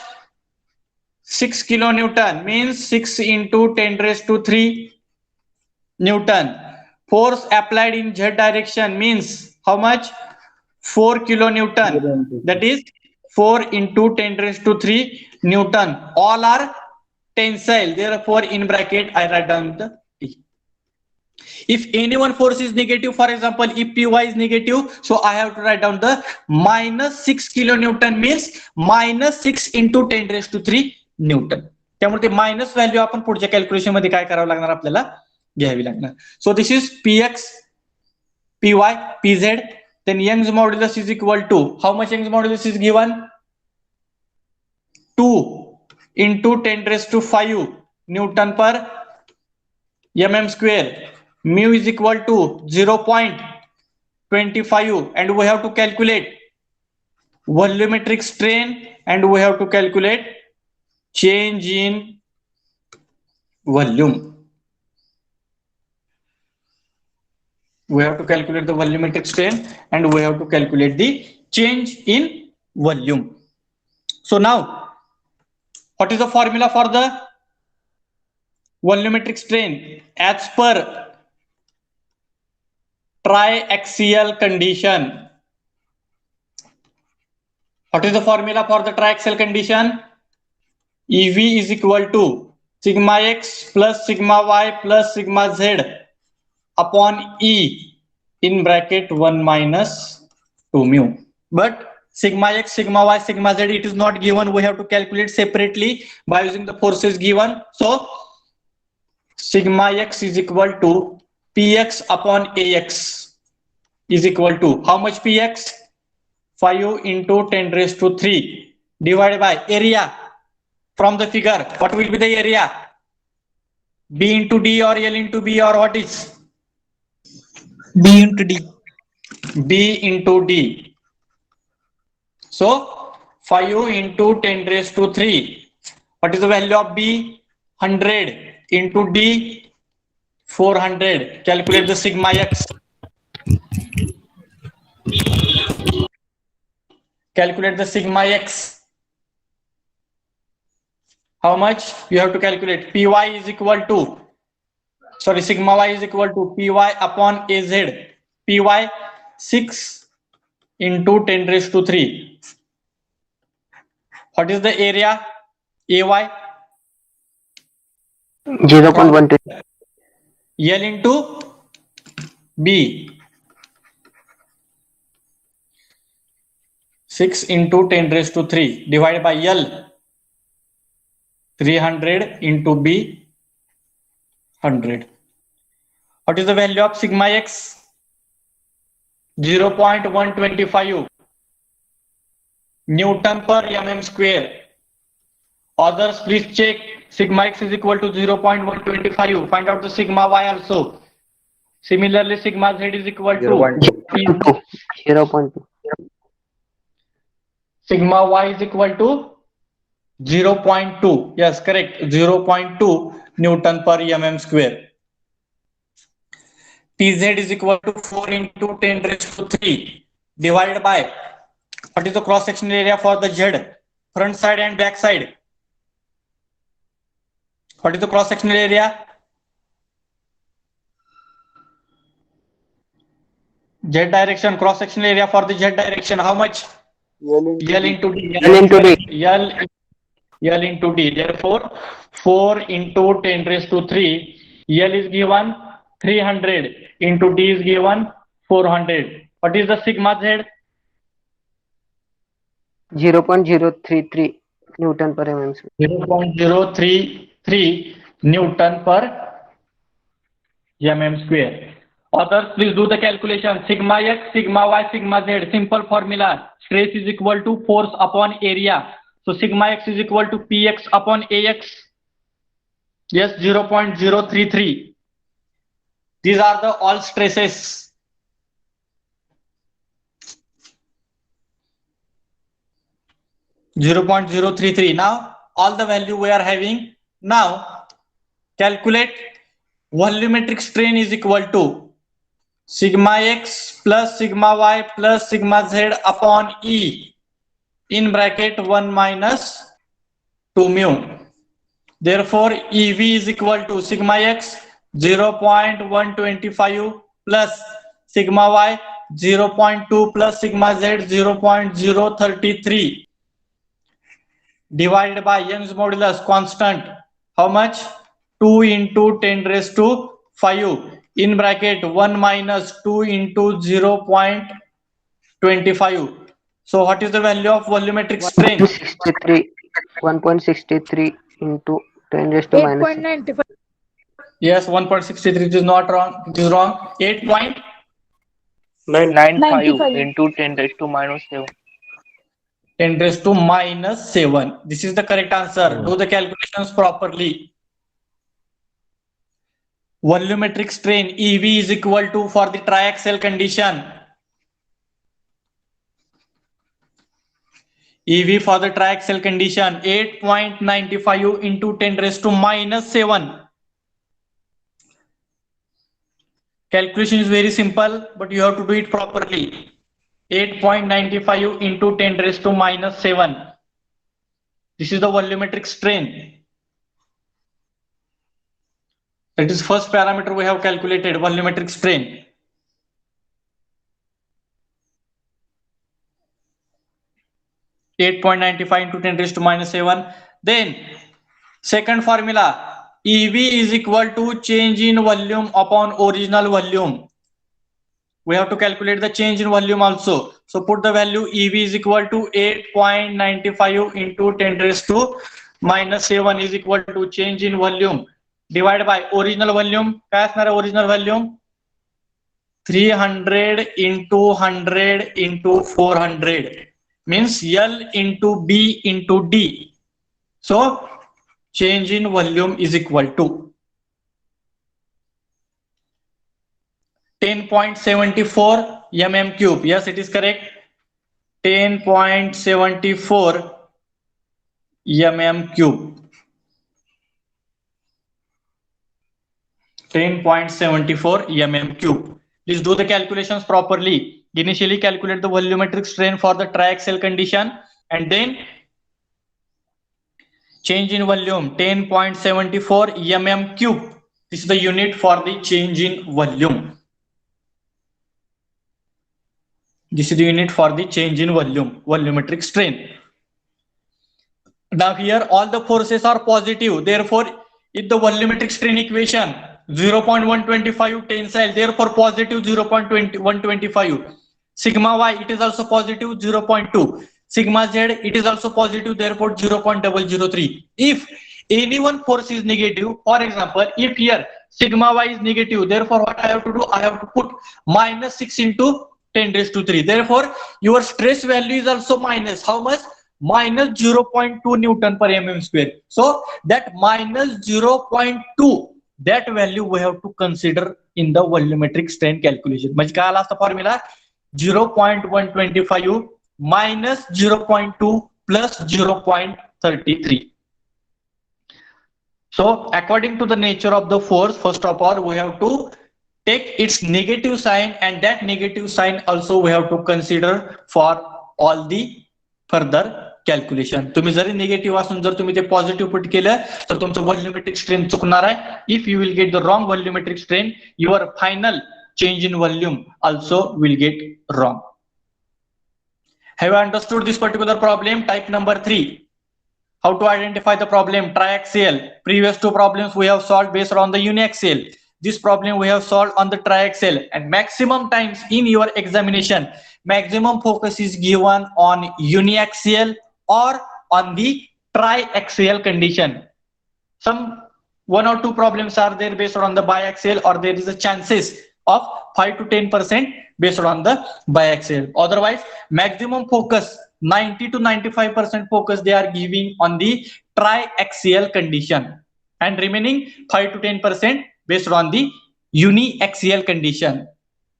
S1: 6 kilonewton, means 6 into 10 raised to 3 Newton. Force applied in Z direction means how much? 4 kilonewton. That is 4 into 10 raised to 3 Newton. All are tensile. Therefore, in bracket, I write down the T. If any one force is negative, for example, if Py is negative, so I have to write down the minus 6 kilonewton, means minus 6 into 10 raised to 3 Newton. त्यामुळे ते minus value आपण पुढच्या calculation मध्ये काय करावं लागणार आपल्याला घ्यावी लागणार. सो this is Px, Py, Pz. Then Young's modulus is equal to how much? Young's modulus is given 2 into 10 raised to 5 Newton per mm square. Mu is equal to 0.25 and we have to calculate volumetric strain and we have to calculate change in volume. We have to calculate the volumetric strain and we have to calculate the change in volume. So now, what is the formula for the volumetric strain? As per triaxial condition. What is the formula for the triaxial condition? EV is equal to sigma x plus sigma y plus sigma z upon E in bracket 1 minus 2 mu. But sigma x, sigma y, sigma z, it is not given. We have to calculate separately by using the forces given. So sigma x is equal to Px upon Ax is equal to how much? Px 5 into 10 raised to 3 divided by area from the figure. What will be the area? B into D or L into B, or what is?
S6: B into D.
S1: B into D. So 5 into 10 raised to 3. What is the value of B? 100 into D 400. Calculate the sigma x. Calculate the sigma x. How much? You have to calculate. Py is equal to, sorry, sigma y is equal to Py upon Az. Py 6 into 10 raised to 3. What is the area? Ay
S2: 0.120.
S1: L into B. 6 into 10 raised to 3 divided by L. 300 into B 100. What is the value of sigma x? 0.125 Newton per mm square. Others, please check. Sigma x is equal to 0.125. Find out the sigma y also. Similarly, sigma z is equal to
S2: 0.2. 0.2.
S1: sigma y is equal to 0.2. Yes, correct. 0.2 Newton per mm square. Pz is equal to 4 into 10 raised to 3 divided by what is the cross sectional area for the z? Front side and back side. What is the cross sectional area? Z direction, cross sectional area for the z direction. How much? L into D.
S2: L into D.
S1: L into D. Therefore, 4 into 10 raised to 3. L is given 300 into D is given 400. What is the sigma Z?
S2: 0.033 Newton per mm square.
S1: 0.033 Newton per mm square. Others, please do the calculation. Sigma x, sigma y, sigma z. Simple formula. Stress is equal to force upon area. So sigma x is equal to px upon ax. Yes, 0.033. These are the all stresses. .033. Now all the value we are having. Now calculate volumetric strain is equal to sigma x plus sigma y plus sigma z upon E in bracket 1 minus 2 mu. Therefore, EV is equal to sigma x 0.125 plus sigma y 0.2 plus sigma z 0.033 divided by Young's modulus constant. How much? 2 into 10 raised to 5 in bracket 1 minus 2 into 0.25. So what is the value of volumetric strain?
S2: 1.63 into 10 raised to minus 6.
S3: 8.95.
S1: Yes, 1.63. It is not wrong. It is wrong. 8.95
S4: 95 into 10 raised to minus 7.
S1: 10 raised to minus 7. This is the correct answer. Do the calculations properly. Volumetric strain EV is equal to, for the triaxial condition, EV for the triaxial condition 8.95 into 10 raised to minus 7. Calculation is very simple, but you have to do it properly. 8.95 into 10 raised to minus 7. This is the volumetric strain. That is first parameter we have calculated, volumetric strain. .95 into 10 raised to minus 7. Then second formula, EV is equal to change in volume upon original volume. We have to calculate the change in volume also. So put the value EV is equal to 8.95 into 10 raised to minus 7 is equal to change in volume divided by original volume. काय असणार आहे original volume? 300 into 100 into 400 means L into B into D. So change in volume is equal to 10.74 mm cube. Yes, it is correct. 10.74 mm cube. 10.74 mm cube. Please do the calculations properly. Initially calculate the volumetric strain for the triaxial condition and then change in volume 10.74 mm cube. This is the unit for the change in volume. This is the unit for the change in volume, volumetric strain. Now here all the forces are positive. Therefore, if the volumetric strain equation 0.125 tensile, therefore positive 0.125. Sigma y, it is also positive 0.2. Sigma z, it is also positive, therefore 0.003. If any one force is negative, for example, if here sigma y is negative, therefore what I have to do? I have to put minus 6 into 10 raised to 3. Therefore, your stress value is also minus. How much? minus 0.2 Newton per mm square. So that minus 0.2, that value we have to consider in the volumetric strain calculation. म्हणजे काय आला असता formula 0.125 minus 0.2 plus 0.33. So according to the nature of the force, first of all, we have to take its negative sign, and that negative sign also we have to consider for all the further calculation. तुम्ही जरी negative असून जर तुम्ही ते positive put केलं तर तुमचं व्हॉल्युमेट्रिक strain चुकणार आहे. If you will get the wrong volumetric strain, your final change in volume also will get wrong. Have you understood this particular problem? Type number 3. How to identify the problem? Triaxial. Previous two problems we have solved based on the uniaxial. This problem we have solved on the triaxial, and maximum times in your examination, maximum focus is given on uniaxial or on the triaxial condition. Some one or two problems are there based on the biaxial, or there is a chances of 5 to 10% based on the biaxial. Otherwise, maximum focus 90 to 95% focus they are giving on the triaxial condition, and remaining 5 to 10% based on the uniaxial condition.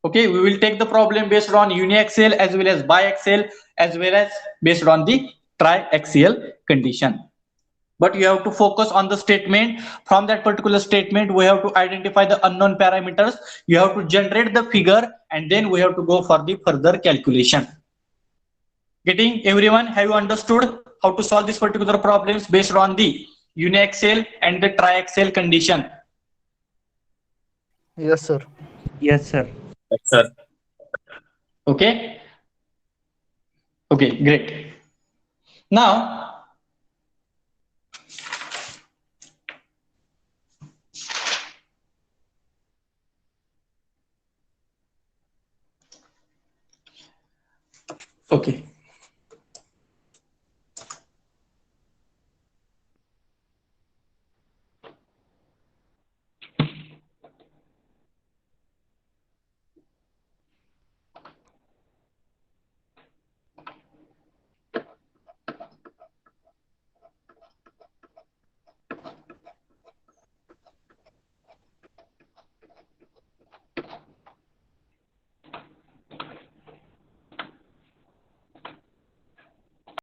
S1: Okay, we will take the problem based on uniaxial as well as biaxial as well as based on the triaxial condition. But you have to focus on the statement. From that particular statement, we have to identify the unknown parameters. You have to generate the figure, and then we have to go for the further calculation. Getting everyone? Have you understood how to solve this particular problems based on the uniaxial and the triaxial condition?
S7: Yes, sir.
S8: Yes, sir.
S1: Okay. Okay, great. Now, okay.